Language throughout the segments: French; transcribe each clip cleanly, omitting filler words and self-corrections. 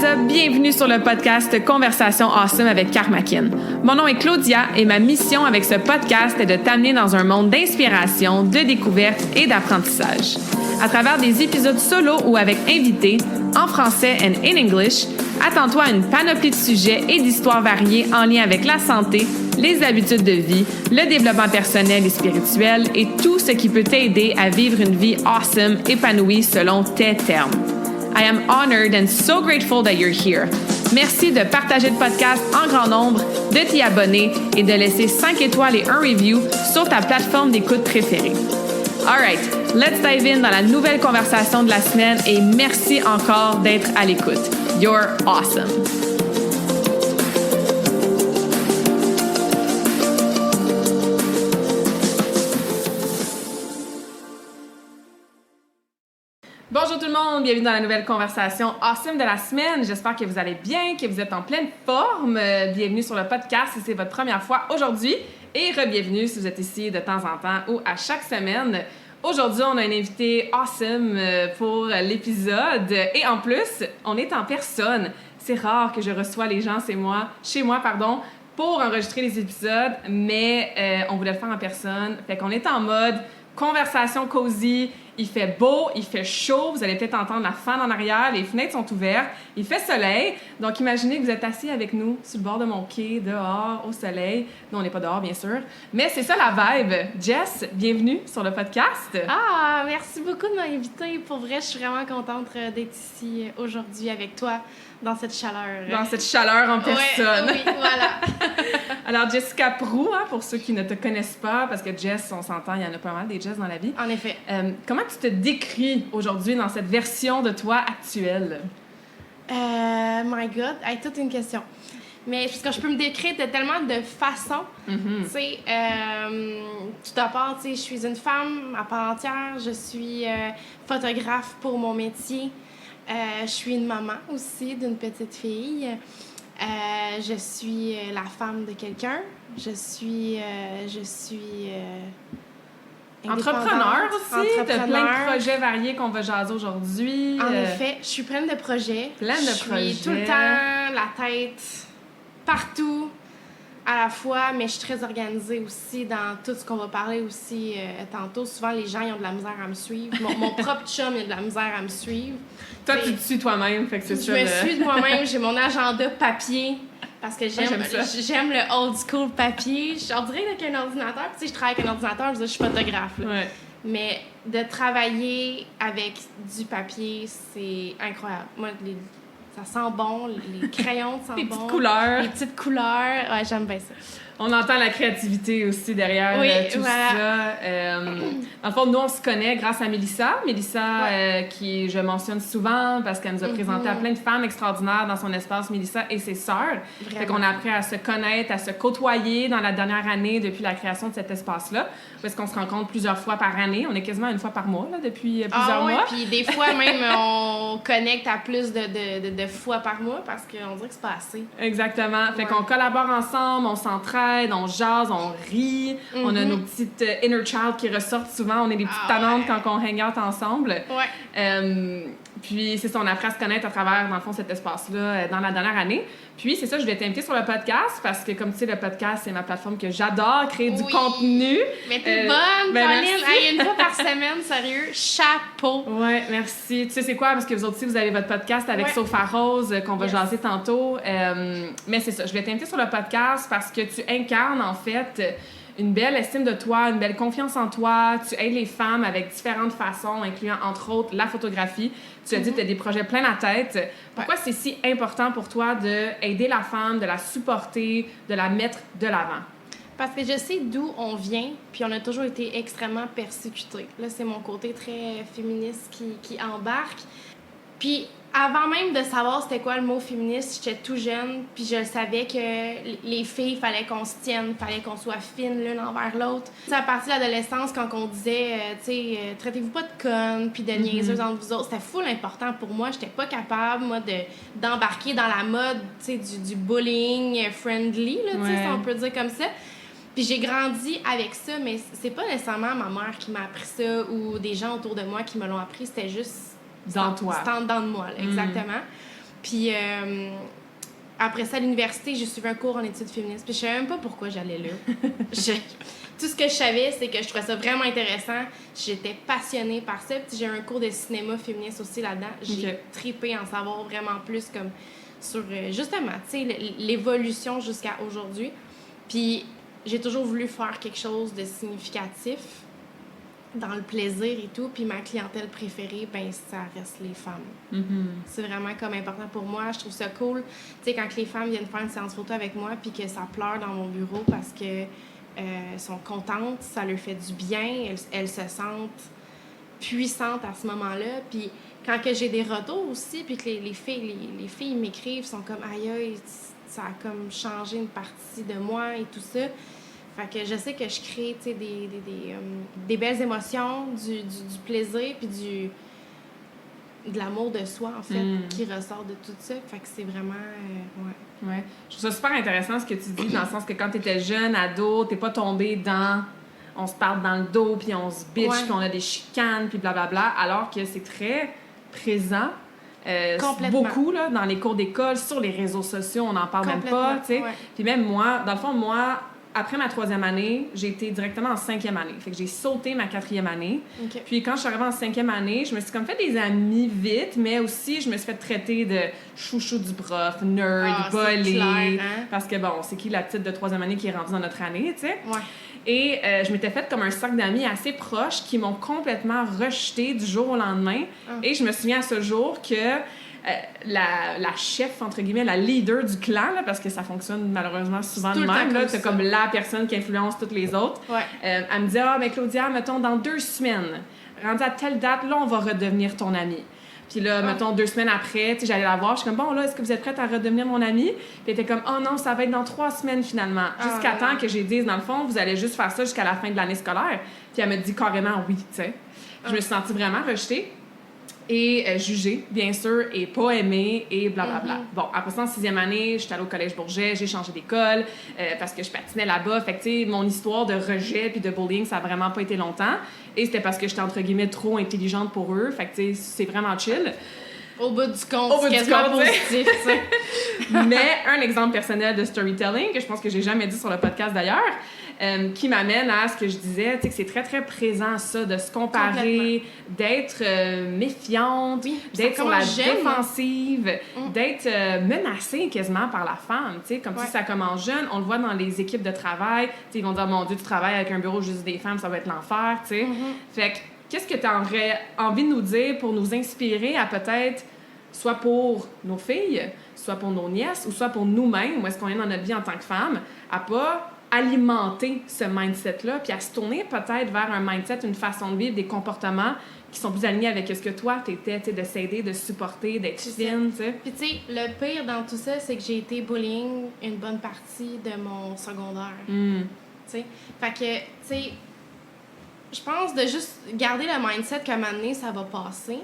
What's up? Bienvenue sur le podcast Conversation Awesome avec Karmakin. Mon nom est Claudia et ma mission avec ce podcast est de t'amener dans un monde d'inspiration, de découverte et d'apprentissage. À travers des épisodes solo ou avec invités, en français and in English, attends-toi à une panoplie de sujets et d'histoires variées en lien avec la santé, les habitudes de vie, le développement personnel et spirituel et tout ce qui peut t'aider à vivre une vie awesome, épanouie selon tes termes. I am honored and so grateful that you're here. Merci de partager le podcast en grand nombre, de t'y abonner et de laisser 5 étoiles et un review sur ta plateforme d'écoute préférée. All right, let's dive in dans la nouvelle conversation de la semaine et merci encore d'être à l'écoute. You're awesome. Bonjour tout le monde, bienvenue dans la nouvelle conversation awesome de la semaine. J'espère que vous allez bien, que vous êtes en pleine forme. Bienvenue sur le podcast si c'est votre première fois aujourd'hui et re-bienvenue si vous êtes ici de temps en temps ou à chaque semaine. Aujourd'hui, on a un invité awesome pour l'épisode et en plus, on est en personne. C'est rare que je reçois les gens chez moi, pour enregistrer les épisodes, mais on voulait le faire en personne. Fait qu'on est en mode conversation cosy. Il fait beau, il fait chaud, vous allez peut-être entendre la fan en arrière, les fenêtres sont ouvertes, il fait soleil. Donc, imaginez que vous êtes assis avec nous sur le bord de mon quai, dehors, au soleil. Nous, on n'est pas dehors, bien sûr. Mais c'est ça la vibe. Jess, bienvenue sur le podcast. Ah, merci beaucoup de m'inviter. Pour vrai, je suis vraiment contente d'être ici aujourd'hui avec toi dans cette chaleur. Dans cette chaleur en personne. Oui, voilà. Alors, Jessica Proulx, pour ceux qui ne te connaissent pas, parce que Jess, on s'entend, il y en a pas mal des Jess dans la vie. En effet. Comment tu te décris aujourd'hui dans cette version de toi actuelle? My God, toute une question. Mais parce que je peux me décrire de tellement de façons. Tu sais, tout d'abord, tu sais, je suis une femme à part entière. Je suis photographe pour mon métier. Je suis une maman aussi d'une petite fille. Je suis la femme de quelqu'un. Je suis entrepreneur aussi. Tu as plein de projets variés qu'on va jaser aujourd'hui. En effet, je suis pleine de projets. Je suis tout le temps la tête partout à la fois, mais je suis très organisée aussi dans tout ce qu'on va parler aussi tantôt. Souvent, les gens ils ont de la misère à me suivre. Mon propre chum il a de la misère à me suivre. Toi, tu te suis toi-même, fait que c'est ça. Je me suis de moi-même. J'ai mon agenda papier parce que j'aime le old school papier. On dirait qu'un ordinateur. Tu sais, je travaille avec un ordinateur, je suis photographe. Ouais. Mais de travailler avec du papier, c'est incroyable. Moi, ça sent bon, les crayons sentent bon. Les petites couleurs. Les petites couleurs. Ouais, j'aime bien ça. On entend la créativité aussi derrière tout ça. Dans le fond, nous, on se connaît grâce à Mélissa. Mélissa, qui je mentionne souvent parce qu'elle nous a présenté à plein de femmes extraordinaires dans son espace, Mélissa et ses sœurs. Fait qu'on a appris à se connaître, à se côtoyer dans la dernière année depuis la création de cet espace-là. Parce qu'on se rencontre plusieurs fois par année. On est quasiment une fois par mois là, depuis plusieurs mois. Puis des fois même, on connecte à plus de fois par mois parce qu'on dirait que c'est pas assez. Exactement. Fait qu'on collabore ensemble, on s'entraide, on jase, on rit. On a nos petites inner child qui ressortent souvent. On est des petites tannantes quand on hang out ensemble. Ouais. Puis c'est ça, on a appris à se connaître à travers, dans le fond, cet espace-là dans la dernière année. Puis c'est ça, je voulais t'inviter sur le podcast parce que, comme tu sais, le podcast, c'est ma plateforme que j'adore, créer du contenu. Mais t'es bonne, Pauline! Une fois par semaine, sérieux, chapeau! Ouais, merci. Tu sais, c'est quoi? Parce que vous autres aussi, vous avez votre podcast avec Sofa Rose qu'on va jaser tantôt. Mais c'est ça, je voulais t'inviter sur le podcast parce que tu incarnes, en fait, une belle estime de toi, une belle confiance en toi. Tu aides les femmes avec différentes façons, incluant entre autres la photographie. Tu as dit que tu as des projets plein la tête. Pourquoi c'est si important pour toi d'aider la femme, de la supporter, de la mettre de l'avant? Parce que je sais d'où on vient, puis on a toujours été extrêmement persécutés. Là, c'est mon côté très féministe qui embarque. Puis avant même de savoir c'était quoi le mot féministe, j'étais tout jeune, puis je savais que les filles, fallait qu'on se tienne, fallait qu'on soit fines l'une envers l'autre. C'est à partir de l'adolescence, quand on disait, traitez-vous pas de connes, puis de niaiseuses entre vous autres, c'était full important pour moi. J'étais pas capable, moi, d'embarquer dans la mode, tu sais, du bullying friendly, là, tu sais, si on peut dire comme ça. Puis j'ai grandi avec ça, mais c'est pas nécessairement ma mère qui m'a appris ça ou des gens autour de moi qui me l'ont appris, c'était juste... Dans toi. C'est en dedans de moi, là, exactement. Puis après ça, à l'université, j'ai suivi un cours en études féministes. Puis je savais même pas pourquoi j'allais là. Tout ce que je savais, c'est que je trouvais ça vraiment intéressant. J'étais passionnée par ça. Puis j'ai un cours de cinéma féministe aussi là-dedans. J'ai trippé en savoir vraiment plus comme sur, justement, tu sais, l'évolution jusqu'à aujourd'hui. Puis j'ai toujours voulu faire quelque chose de significatif dans le plaisir et tout. Puis ma clientèle préférée, ben ça reste les femmes. Mm-hmm. C'est vraiment comme important pour moi. Je trouve ça cool. Tu sais, quand les femmes viennent faire une séance photo avec moi puis que ça pleure dans mon bureau parce que sont contentes, ça leur fait du bien, elles se sentent puissantes à ce moment-là. Puis quand que j'ai des retours aussi, puis que les filles m'écrivent, sont comme « Aïe, ça a comme changé une partie de moi et tout ça ». Fait que je sais que je crée, tu sais, des belles émotions, du plaisir, puis de l'amour de soi, en fait, qui ressort de tout ça. Fait que c'est vraiment... Ouais. Je trouve ça super intéressant ce que tu dis, dans le sens que quand t'étais jeune, ado, t'es pas tombé dans... On se parle dans le dos, puis on se bitch, puis on a des chicanes, puis blablabla, alors que c'est très présent. Beaucoup, là, dans les cours d'école, sur les réseaux sociaux, on n'en parle même pas, tu sais. Ouais. Puis même moi, dans le fond, après ma 3e année, j'ai été directement en 5e année. Fait que j'ai sauté ma 4e année. Okay. Puis quand je suis arrivée en 5e année, je me suis comme fait des amis vite, mais aussi je me suis fait traiter de chouchou du prof, nerd, bolé. Hein? Parce que bon, c'est qui la petite de 3e année qui est rendue dans notre année, tu sais? Ouais. Et je m'étais faite comme un cercle d'amis assez proches qui m'ont complètement rejetée du jour au lendemain. Et je me souviens à ce jour que la chef, entre guillemets, la leader du clan, là, parce que ça fonctionne malheureusement souvent de même, là, c'est comme la personne qui influence toutes les autres. Ouais. Elle me dit « Ah, mais Claudia, mettons, dans 2 semaines, rendue à telle date, là, on va redevenir ton amie. » Puis là, mettons, 2 semaines après, tu sais, j'allais la voir, je suis comme « Bon, là, est-ce que vous êtes prête à redevenir mon amie? » Puis elle était comme « Oh non, ça va être dans 3 semaines, finalement. » Jusqu'à temps que j'ai dit, dans le fond, vous allez juste faire ça jusqu'à la fin de l'année scolaire. Puis elle me dit carrément oui, tu sais. Je me suis sentie vraiment rejetée. Et jugée, bien sûr, et pas aimée, et blablabla. Bon, après ça, en 6e année, j'étais allée au Collège Bourget, j'ai changé d'école parce que je patinais là-bas. Fait que, tu sais, mon histoire de rejet puis de bullying, ça a vraiment pas été longtemps. Et c'était parce que j'étais, entre guillemets, trop intelligente pour eux. Fait que, tu sais, c'est vraiment chill. Au bout du compte, c'est quasiment positif, ça. Mais un exemple personnel de storytelling, que je pense que j'ai jamais dit sur le podcast d'ailleurs, qui m'amène à ce que je disais, tu sais, que c'est très, très présent, ça, de se comparer, d'être méfiante, d'être sur la défensive, d'être menacée quasiment par la femme, tu sais, comme si ça commence jeune. On le voit dans les équipes de travail, tu sais, ils vont dire, mon Dieu, tu travailles avec un bureau juste des femmes, ça va être l'enfer, tu sais. Fait que, qu'est-ce que tu aurais envie de nous dire pour nous inspirer à peut-être, soit pour nos filles, soit pour nos nièces, ou soit pour nous-mêmes, où est-ce qu'on est dans notre vie en tant que femme, à pas alimenter ce mindset-là, puis à se tourner peut-être vers un mindset, une façon de vivre, des comportements qui sont plus alignés avec ce que toi, t'étais, tu sais, de s'aider, de supporter, d'être fine, tu sais. Puis tu sais, le pire dans tout ça, c'est que j'ai été bullying une bonne partie de mon secondaire. Tu sais, fait que, tu sais, je pense de juste garder le mindset qu'à un moment donné, ça va passer.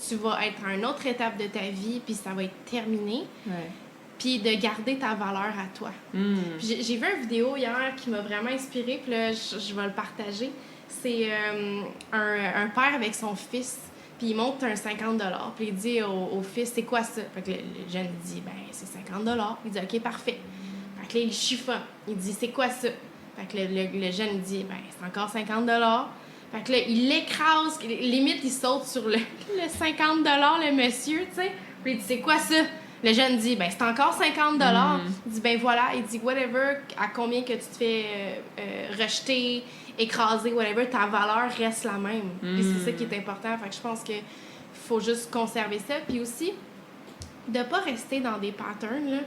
Tu vas être à une autre étape de ta vie, puis ça va être terminé. Ouais. Puis de garder ta valeur à toi. Puis j'ai vu une vidéo hier qui m'a vraiment inspirée, puis là, je vais le partager. C'est un père avec son fils, puis il monte un 50$, puis il dit au fils, c'est quoi ça? Fait que le jeune dit, ben c'est 50$. Il dit, ok, parfait. Fait que là, il chiffonne. Il dit, c'est quoi ça? Fait que le jeune dit, ben c'est encore 50$. Fait que là, il l'écrase, limite, il saute sur le 50$, le monsieur, tu sais. Puis il dit, c'est quoi ça? Le jeune dit, ben c'est encore 50$. Il dit, ben voilà. Il dit, whatever, à combien que tu te fais rejeter, écraser, whatever, ta valeur reste la même. Puis c'est ça qui est important. Fait que je pense qu'il faut juste conserver ça. Puis aussi, de pas rester dans des patterns, là.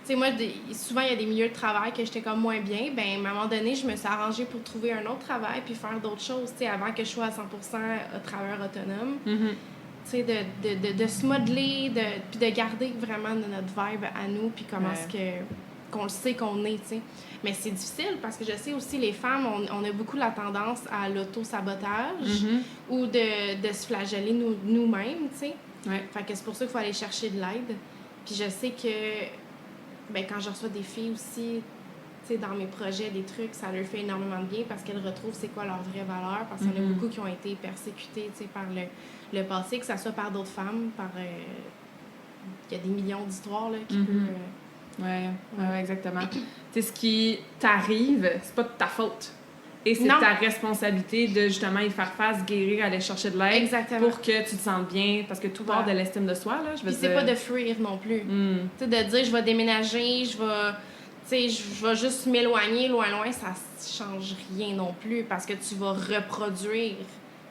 Tu sais, moi, souvent, il y a des milieux de travail que j'étais comme moins bien. Ben à un moment donné, je me suis arrangée pour trouver un autre travail puis faire d'autres choses, tu sais, avant que je sois à 100% travailleur autonome. Tu sais, de se modeler, puis de garder vraiment notre vibe à nous, puis comment est-ce qu'on le sait qu'on est, tu sais. Mais c'est difficile parce que je sais aussi, les femmes, on a beaucoup la tendance à l'auto-sabotage ou de se flageller nous-mêmes, tu sais. Fait que c'est pour ça qu'il faut aller chercher de l'aide. Puis je sais que, ben quand je reçois des filles aussi, tu sais, dans mes projets, des trucs, ça leur fait énormément de bien parce qu'elles retrouvent c'est quoi leur vraie valeur, parce qu'il y en a beaucoup qui ont été persécutées, tu sais, par le passé, que ça soit par d'autres femmes, par il y a des millions d'histoires là, qui Ouais, exactement. Tu sais, ce qui t'arrive, c'est pas de ta faute. Et c'est ta responsabilité de justement y faire face, guérir, aller chercher de l'aide. Exactement. Pour que tu te sentes bien. Parce que tout part de l'estime de soi, là. Puis c'est pas de fuir non plus. Tu sais, de dire je vais déménager, je vais juste m'éloigner loin, ça change rien non plus parce que tu vas reproduire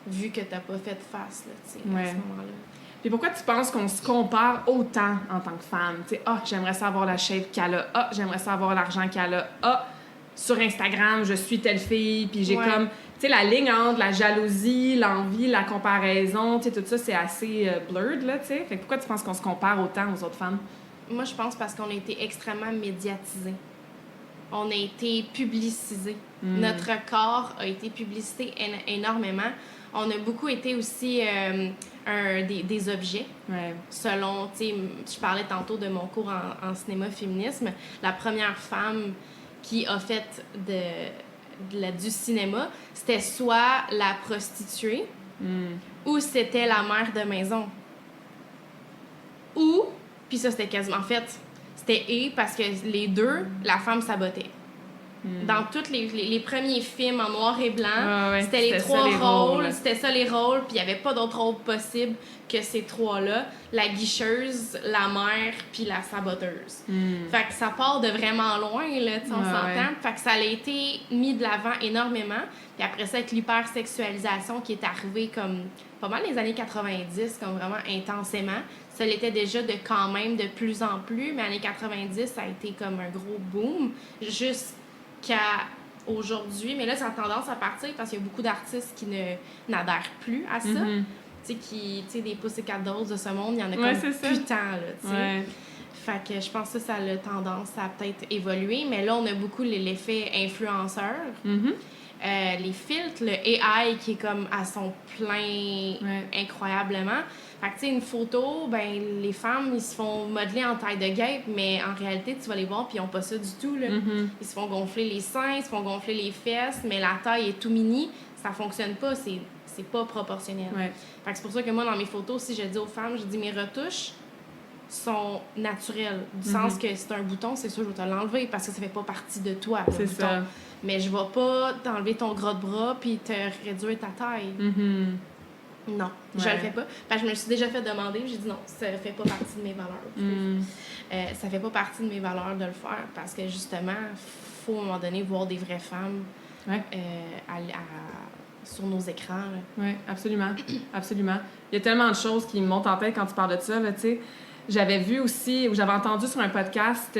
vu que t'as pas fait face, là, tu sais, à ce moment-là. Puis pourquoi tu penses qu'on se compare autant en tant que femme? Tu sais, j'aimerais ça avoir la shape qu'elle a. J'aimerais ça avoir l'argent qu'elle a. Sur Instagram, je suis telle fille. Puis j'ai comme, tu sais, la ligne entre la jalousie, l'envie, la comparaison, tu sais, tout ça, c'est assez blurred, là, tu sais. Fait que pourquoi tu penses qu'on se compare autant aux autres femmes? Moi, je pense parce qu'on a été extrêmement médiatisés. On a été publicisés. Notre corps a été publicité énormément. On a beaucoup été aussi des objets. Selon, tu sais, je parlais tantôt de mon cours en cinéma féminisme. La première femme qui a fait du cinéma, c'était soit la prostituée ou c'était la mère de maison. Ou, puis ça c'était quasiment, en fait, c'était parce que les deux, la femme sabotait. Dans tous les premiers films en noir et blanc, c'était les trois rôles, c'était ça les rôles, puis il n'y avait pas d'autres rôles possibles que ces trois-là. La guicheuse, la mère, puis la saboteuse. Fait que ça part de vraiment loin, là, tu sais, on s'entend. Fait que ça a été mis de l'avant énormément. Puis après ça, avec l'hypersexualisation qui est arrivée comme pas mal les années 90, comme vraiment intensément, ça l'était déjà de quand même de plus en plus, mais années 90, ça a été comme un gros boom, jusqu'à aujourd'hui. Mais là, ça a tendance à partir parce qu'il y a beaucoup d'artistes qui n'adhèrent plus à ça. Tu sais, des Pussycat Dolls de ce monde, il y en a comme plus tant, là, tu sais. Fait que je pense que ça a tendance à peut-être évoluer, mais là, on a beaucoup l'effet influenceur. Les filtres, le AI qui est comme à son plein incroyablement. Fait que, tu sais, une photo, ben les femmes, ils se font modeler en taille de guêpe, mais en réalité, tu vas les voir puis ils ont pas ça du tout, là. Ils se font gonfler les seins, ils se font gonfler les fesses, mais la taille est tout mini, ça fonctionne pas, c'est pas proportionnel. Fait que c'est pour ça que moi, dans mes photos, si je dis aux femmes, je dis mes retouches sont naturelles, du sens que c'est un bouton, c'est sûr, je vais te l'enlever parce que ça fait pas partie de toi, le bouton. Ça. Mais je vais pas t'enlever ton gras de bras puis te réduire ta taille. Non, je le fais pas. Parce que je me suis déjà fait demander, j'ai dit non, ça fait pas partie de mes valeurs. Ça fait pas partie de mes valeurs de le faire parce que justement, faut à un moment donné voir des vraies femmes sur nos écrans. Oui, absolument. Absolument. Il y a tellement de choses qui me montent en tête quand tu parles de ça, là, tu sais. J'avais vu aussi, ou j'avais entendu sur un podcast,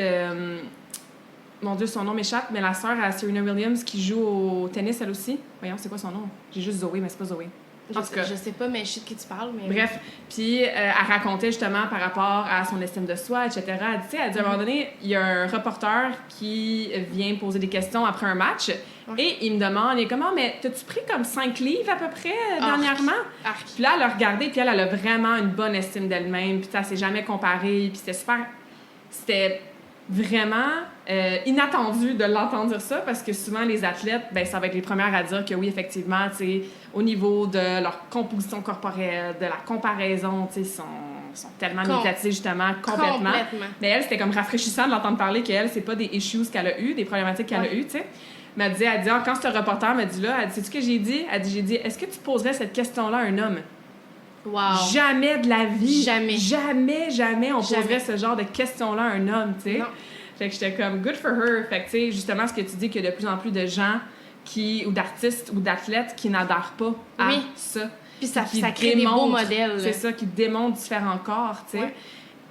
mon Dieu, son nom m'échappe, mais la sœur à Serena Williams qui joue au tennis, elle aussi. Voyons, c'est quoi son nom? J'ai juste Zoé, mais c'est pas Zoé. Je sais pas, mais je sais de qui tu parles. Mais... Bref, puis elle racontait justement par rapport à son estime de soi, etc. Elle dit à un moment donné, il y a un reporter qui vient poser des questions après un match et il me demande, il est comme, mais t'as-tu pris comme 5 livres à peu près dernièrement? Puis là, elle a regardé, puis elle a vraiment une bonne estime d'elle-même, puis elle s'est jamais comparée, puis c'était vraiment inattendu de l'entendre dire ça parce que souvent les athlètes, ben ça va être les premières à dire que oui, effectivement, tu sais, au niveau de leur composition corporelle, de la comparaison, tu sais, sont tellement médiatisées justement complètement. Mais elle, c'était comme rafraîchissant de l'entendre parler qu'elle, c'est pas des issues qu'elle a eues, des problématiques qu'elle a eues, tu sais. Mais elle dit, quand ce reporter m'a dit là, elle dit, sais-tu ce que j'ai dit? J'ai dit, est-ce que tu poserais cette question-là à un homme? Wow. Jamais de la vie. Jamais on poserait ce genre de questions-là à un homme, tu sais. Fait que j'étais comme, good for her. Fait que, tu sais, justement, ce que tu dis, qu'il y a de plus en plus de gens ou d'artistes ou d'athlètes qui n'adhèrent pas à ça. Puis ça crée des beaux modèles. C'est ça, qui démontrent différents corps, tu sais.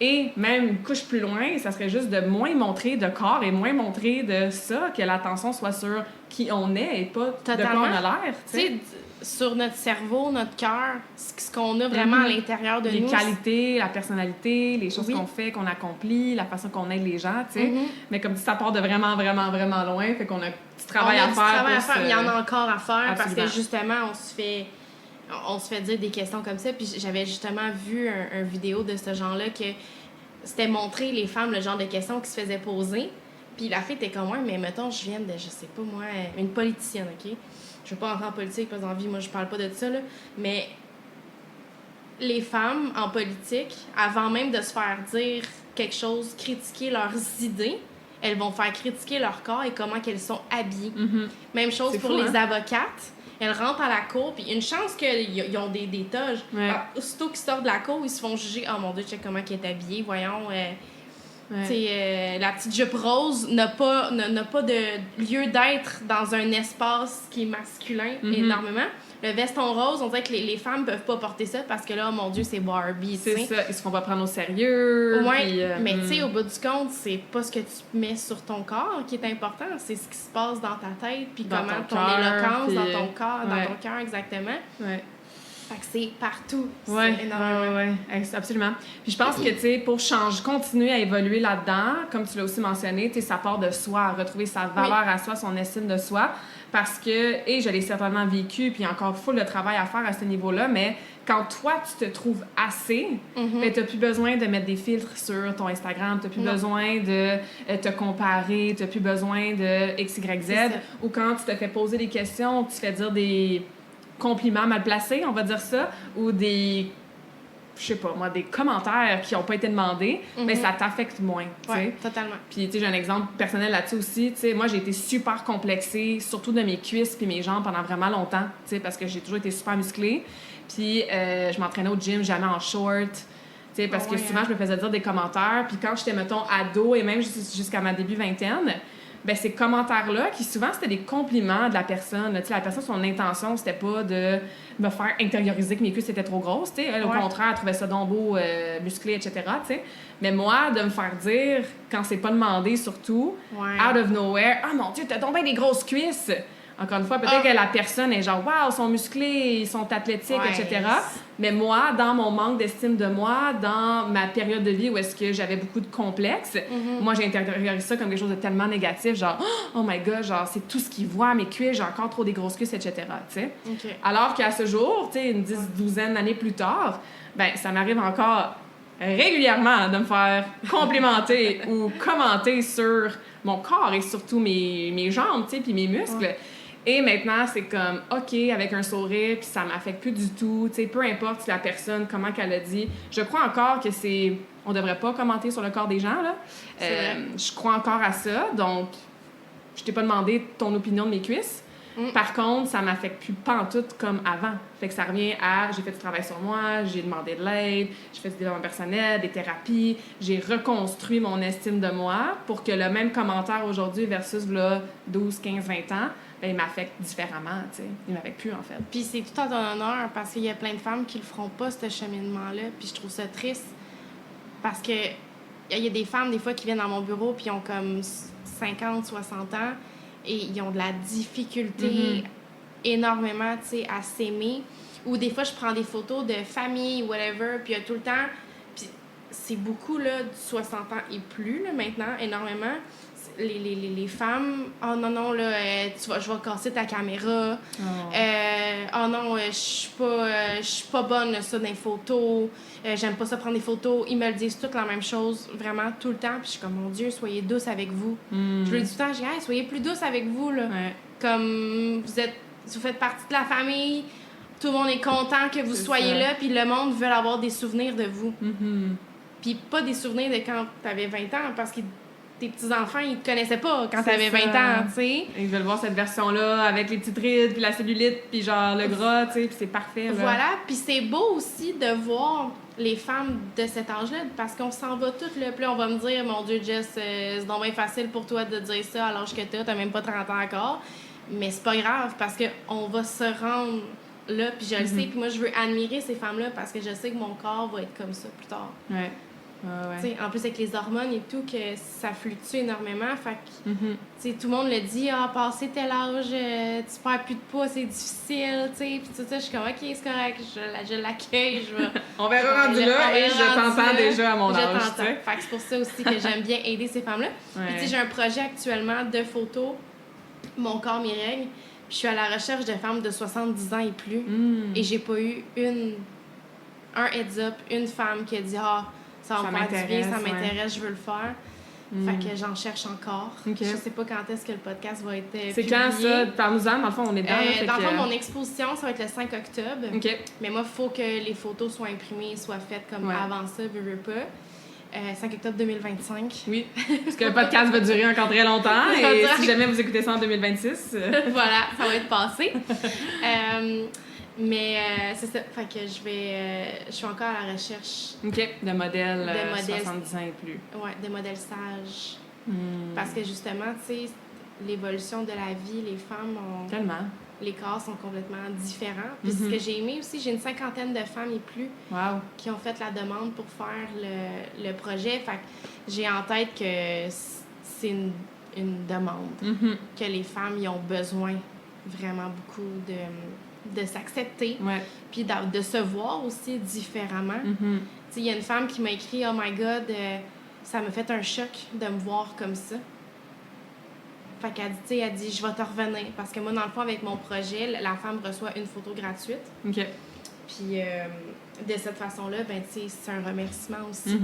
Et même une couche plus loin, ça serait juste de moins montrer de corps et moins montrer de ça, que l'attention soit sur qui on est et pas de quoi on a l'air, tu sais. Sur notre cerveau, notre cœur, ce qu'on a vraiment à l'intérieur de nous. Les qualités, la personnalité, les choses qu'on fait, qu'on accomplit, la façon qu'on aide les gens, tu sais. Mais comme si ça part de vraiment, vraiment, vraiment loin, fait qu'on a du travail à faire. Il y en a encore à faire parce que justement, on se fait dire des questions comme ça. Puis j'avais justement vu un vidéo de ce genre-là que c'était montrer les femmes le genre de questions qui se faisaient poser. Puis la fille était comme, mais mettons, je viens de, je sais pas moi, une politicienne, OK? Je veux pas entrer en politique, pas envie, moi je parle pas de ça, là, mais les femmes en politique, avant même de se faire dire quelque chose, critiquer leurs idées, elles vont faire critiquer leur corps et comment qu'elles sont habillées. Même chose C'est pour fou, les hein? avocates. Elles rentrent à la cour, puis une chance qu'ils ont des toges. Ouais. Aussitôt qu'ils sortent de la cour, ils se font juger. Oh mon Dieu, check comment elle est habillée, voyons. Ouais. La petite jupe rose n'a pas de lieu d'être dans un espace qui est masculin énormément. Le veston rose, on dirait que les femmes peuvent pas porter ça parce que là, oh mon Dieu, c'est Barbie. C'est ça, ils se font pas prendre au sérieux. Ouais, puis, mais tu sais, au bout du compte, c'est pas ce que tu mets sur ton corps qui est important, c'est ce qui se passe dans ta tête, puis Dans comment ton ton cœur, éloquence, puis- dans ton corps, ouais. dans ton cœur exactement. Ouais. Fait que c'est partout. Ouais, C'est énormément. ouais, absolument. Puis je pense que, tu sais, pour continuer à évoluer là-dedans, comme tu l'as aussi mentionné, tu sais, ça part de soi, retrouver sa valeur à soi, son estime de soi, parce que, et je l'ai certainement vécu, puis il y a encore full de travail à faire à ce niveau-là, mais quand toi, tu te trouves assez, ben, t'as plus besoin de mettre des filtres sur ton Instagram, t'as plus besoin de te comparer, t'as plus besoin de X, Y, Z, ou quand tu te fais poser des questions, tu te fais dire des compliments mal placés, on va dire ça, ou des, je sais pas moi, des commentaires qui n'ont pas été demandés, mais ça t'affecte moins, tu sais. Ouais, totalement. Puis, tu sais, j'ai un exemple personnel là-dessus aussi, tu sais, moi, j'ai été super complexée, surtout de mes cuisses puis mes jambes pendant vraiment longtemps, tu sais, parce que j'ai toujours été super musclée. Puis, je m'entraînais au gym, jamais en short, tu sais, parce que souvent, je me faisais dire des commentaires. Puis quand j'étais, mettons, ado et même jusqu'à ma début vingtaine, ben ces commentaires-là, qui souvent, c'était des compliments de la personne. Tu sais, la personne, son intention, c'était pas de me faire intérioriser que mes cuisses étaient trop grosses, tu sais. Elle, au contraire, elle trouvait ça donc beau, musclé, etc., tu sais. Mais moi, de me faire dire, quand c'est pas demandé surtout, out of nowhere, « Ah, mon Dieu, t'as donc bien des grosses cuisses! » Encore une fois, peut-être que la personne est genre « Wow, ils sont musclés, ils sont athlétiques, etc. » Mais moi, dans mon manque d'estime de moi, dans ma période de vie où est-ce que j'avais beaucoup de complexes, moi, j'ai intériorisé ça comme quelque chose de tellement négatif, genre « Oh my God, genre, c'est tout ce qu'ils voient, mes cuisses, j'ai encore trop des grosses cuisses, etc. » tu sais. Alors qu'à ce jour, tu sais, une douzaine d'années plus tard, ben ça m'arrive encore régulièrement de me faire complimenter ou commenter sur mon corps et surtout mes jambes, tu sais, puis mes muscles. Et maintenant, c'est comme, OK, avec un sourire, puis ça m'affecte plus du tout. Tu sais, peu importe si la personne, comment qu'elle a dit. Je crois encore que c'est... On devrait pas commenter sur le corps des gens, là. Je crois encore à ça. Donc, je t'ai pas demandé ton opinion de mes cuisses. Par contre, ça m'affecte plus pantoute comme avant. Fait que ça revient à... J'ai fait du travail sur moi, j'ai demandé de l'aide, j'ai fait du développement personnel, des thérapies. J'ai reconstruit mon estime de moi pour que le même commentaire aujourd'hui versus, là, 12, 15, 20 ans... Ben, il m'affecte différemment, tu sais. Il m'affecte plus, en fait. Puis c'est tout en ton honneur parce qu'il y a plein de femmes qui le feront pas, ce cheminement-là. Puis je trouve ça triste parce que il y a des femmes, des fois, qui viennent dans mon bureau puis ils ont comme 50, 60 ans et ils ont de la difficulté énormément, tu sais, à s'aimer. Ou des fois, je prends des photos de famille, whatever, puis il y a tout le temps... Puis c'est beaucoup, là, du 60 ans et plus, là, maintenant, énormément. Les femmes, oh non, non, là, je vais casser ta caméra. Oh non, je suis pas bonne, là, ça, dans les photos. J'aime pas ça prendre des photos. Ils me le disent toutes la même chose, vraiment, tout le temps. Puis je suis comme, mon Dieu, soyez douce avec vous. Je le dis tout le temps, je dis, hey, soyez plus douce avec vous, là. Comme vous faites partie de la famille, tout le monde est content que vous soyez là, puis le monde veut avoir des souvenirs de vous. Puis pas des souvenirs de quand t'avais 20 ans, parce que tes petits-enfants, ils te connaissaient pas quand t'avais 20 ans, tu sais. Ils veulent voir cette version-là avec les petites rides, puis la cellulite, puis genre le gras, tu sais, puis c'est parfait, là. Voilà, puis c'est beau aussi de voir les femmes de cet âge-là, parce qu'on s'en va toutes, là. Puis là, on va me dire, mon Dieu, Jess, c'est donc bien facile pour toi de dire ça à l'âge que t'as même pas 30 ans encore. Mais c'est pas grave, parce qu'on va se rendre là, puis je le sais, puis moi, je veux admirer ces femmes-là, parce que je sais que mon corps va être comme ça plus tard. En plus, avec les hormones et tout, que ça fluctue énormément. Fait que, tout le monde le dit, passer tel âge, tu perds plus de poids, c'est difficile, puis tout ça. Je suis comme, OK, c'est correct, je l'accueille, on verra rendu là, et je t'entends déjà à mon âge, tu sais. Fait que c'est pour ça aussi que j'aime bien aider ces femmes-là. Puis, j'ai un projet actuellement de photos, Mon corps, mes règles. Puis, je suis à la recherche de femmes de 70 ans et plus. Et j'ai pas eu un heads-up, une femme qui a dit, ça va me faire du bien, ça m'intéresse, je veux le faire. Fait que j'en cherche encore. Okay. Je sais pas quand est-ce que le podcast va être C'est publié. quand ça? Parle-nous-en, dans le fond, on est dedans. Dans le fond, mon exposition, ça va être le 5 octobre. OK. Mais moi, il faut que les photos soient imprimées et soient faites comme avant ça, veux pas. 5 octobre 2025. Oui, parce que le podcast va durer encore très longtemps et si jamais vous écoutez ça en 2026... Voilà, ça va être passé. Mais c'est ça, fait que je suis encore à la recherche. OK, de modèles 70 ans et plus. Oui, de modèles sages. Parce que justement, tu sais, l'évolution de la vie, les femmes ont... Tellement. Les corps sont complètement différents. Puis ce que j'ai aimé aussi, j'ai une 50aine de femmes et plus qui ont fait la demande pour faire le projet. Fait que j'ai en tête que c'est une demande, que les femmes y ont besoin vraiment beaucoup de s'accepter, puis de se voir aussi différemment. Tu sais, il y a une femme qui m'a écrit « Oh my God, ça m'a fait un choc de me voir comme ça. » Fait qu'elle elle dit, je vais te revenir. Parce que moi, dans le fond, avec mon projet, la femme reçoit une photo gratuite. OK. Puis, de cette façon-là, ben, tu sais, c'est un remerciement aussi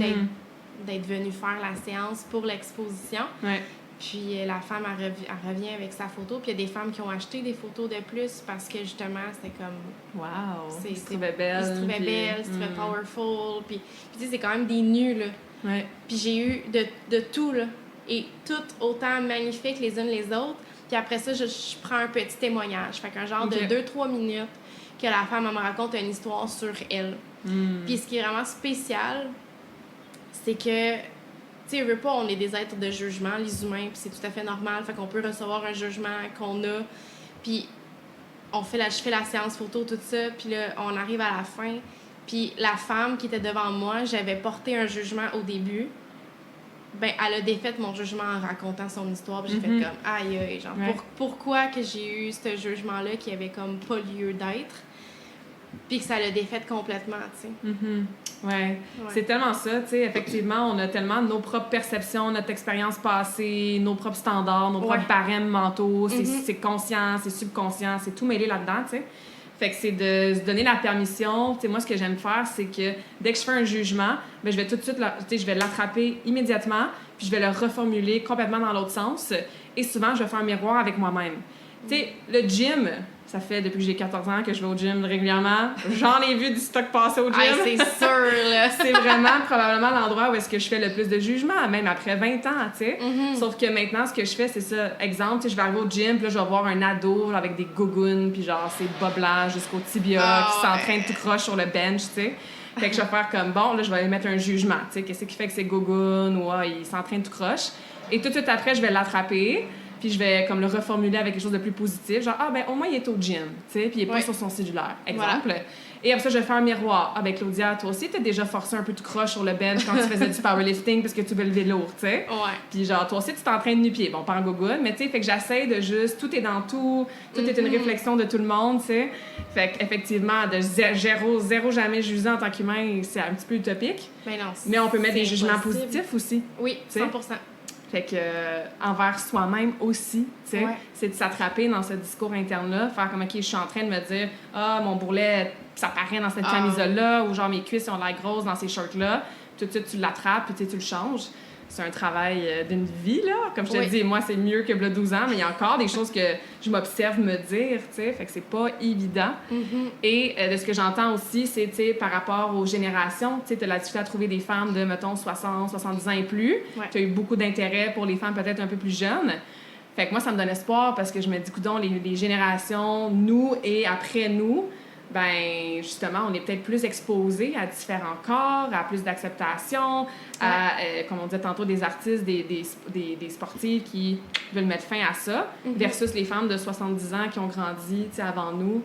d'être venue faire la séance pour l'exposition. Ouais. Puis, la femme, elle revient avec sa photo. Puis, il y a des femmes qui ont acheté des photos de plus parce que, justement, c'était comme... Wow! Ils se trouvaient belles. Ils se trouvaient belles, ils se trouvaient powerful. Puis tu sais, c'est quand même des nus, là. Ouais. Puis j'ai eu de tout, là. Et toutes autant magnifiques les unes les autres. Puis après ça, je prends un petit témoignage. Fait qu'un genre de 2-3 minutes que la femme elle me raconte une histoire sur elle. Puis ce qui est vraiment spécial, c'est que, tu sais, veut pas, on est des êtres de jugement, les humains, puis c'est tout à fait normal. Fait qu'on peut recevoir un jugement qu'on a. Puis je fais la séance photo, tout ça. Puis là, on arrive à la fin. Puis la femme qui était devant moi, j'avais porté un jugement au début. Ben, elle a défait mon jugement en racontant son histoire. Puis j'ai fait comme, aïe, aïe, genre, pourquoi que j'ai eu ce jugement-là qui avait comme pas lieu d'être? Puis que ça l'a défait complètement, tu sais. Ouais. C'est tellement ça, tu sais. Effectivement, on a tellement nos propres perceptions, notre expérience passée, nos propres standards, nos propres barèmes mentaux. C'est conscient, c'est subconscient, c'est tout mêlé là-dedans, tu sais. Fait que c'est de se donner la permission. Tu sais, moi, ce que j'aime faire, c'est que dès que je fais un jugement, ben, je vais tout de suite, je vais l'attraper immédiatement, puis je vais le reformuler complètement dans l'autre sens. Et souvent, je vais faire un miroir avec moi-même. Tu sais, le gym, ça fait depuis que j'ai 14 ans que je vais au gym régulièrement. J'en ai vu du stock passer au gym. Ah, c'est sûr, là! C'est vraiment probablement l'endroit où est-ce que je fais le plus de jugement, même après 20 ans, tu sais. Sauf que maintenant, ce que je fais, c'est ça. Exemple, tu sais, je vais arriver au gym, puis là, je vais voir un ado avec des gougounes, puis genre, c'est bas blanc jusqu'au tibia, qui s'entraîne tout croche sur le bench, tu sais. Fait que je vais faire comme, bon, là, je vais mettre un jugement, tu sais. Qu'est-ce qui fait que c'est gougounes ou il s'entraîne tout croche. Et tout de suite après, je vais l'attraper. Puis je vais comme le reformuler avec quelque chose de plus positif. Genre, ben au moins, il est au gym, tu sais, puis il est pas sur son cellulaire, exemple. Voilà. Et après ça, je vais faire un miroir. Ah, ben Claudia, toi aussi, t'as déjà forcé un peu de croche sur le bench quand tu faisais du powerlifting parce que tu veux lever lourd, tu sais. Ouais. Puis genre, toi aussi, tu t'entraînes nu-pied. Bon, pas en gogoune, mais tu sais, fait que j'essaie de juste... Tout est dans tout. Tout est une réflexion de tout le monde, tu sais. Fait qu'effectivement, de zéro jamais juger en tant qu'humain, c'est un petit peu utopique. Ben non, mais on peut mettre des jugements positifs aussi. Oui, 100%. Fait que envers soi-même aussi, tu sais, c'est de s'attraper dans ce discours interne-là, faire comme, OK, je suis en train de me dire, mon bourrelet, ça paraît dans cette camisole-là, ou genre mes cuisses ont l'air grosses dans ces shorts-là. Tout de suite, tu l'attrapes, puis tu le changes. C'est un travail d'une vie, là. Comme je te dis, moi, c'est mieux que 12 ans, mais il y a encore des choses que je m'observe me dire, tu sais, fait que c'est pas évident. Et de ce que j'entends aussi, c'est, tu sais, par rapport aux générations, tu sais, tu as la difficulté à trouver des femmes de, mettons, 60, 70 ans et plus. Tu as eu beaucoup d'intérêt pour les femmes peut-être un peu plus jeunes. Fait que moi, ça me donne espoir parce que je me dis, coudonc, les générations, nous et après nous, ben justement, on est peut-être plus exposés à différents corps, à plus d'acceptation, à, comme on disait tantôt, des artistes, des sportifs qui veulent mettre fin à ça, versus les femmes de 70 ans qui ont grandi, tu sais, avant nous.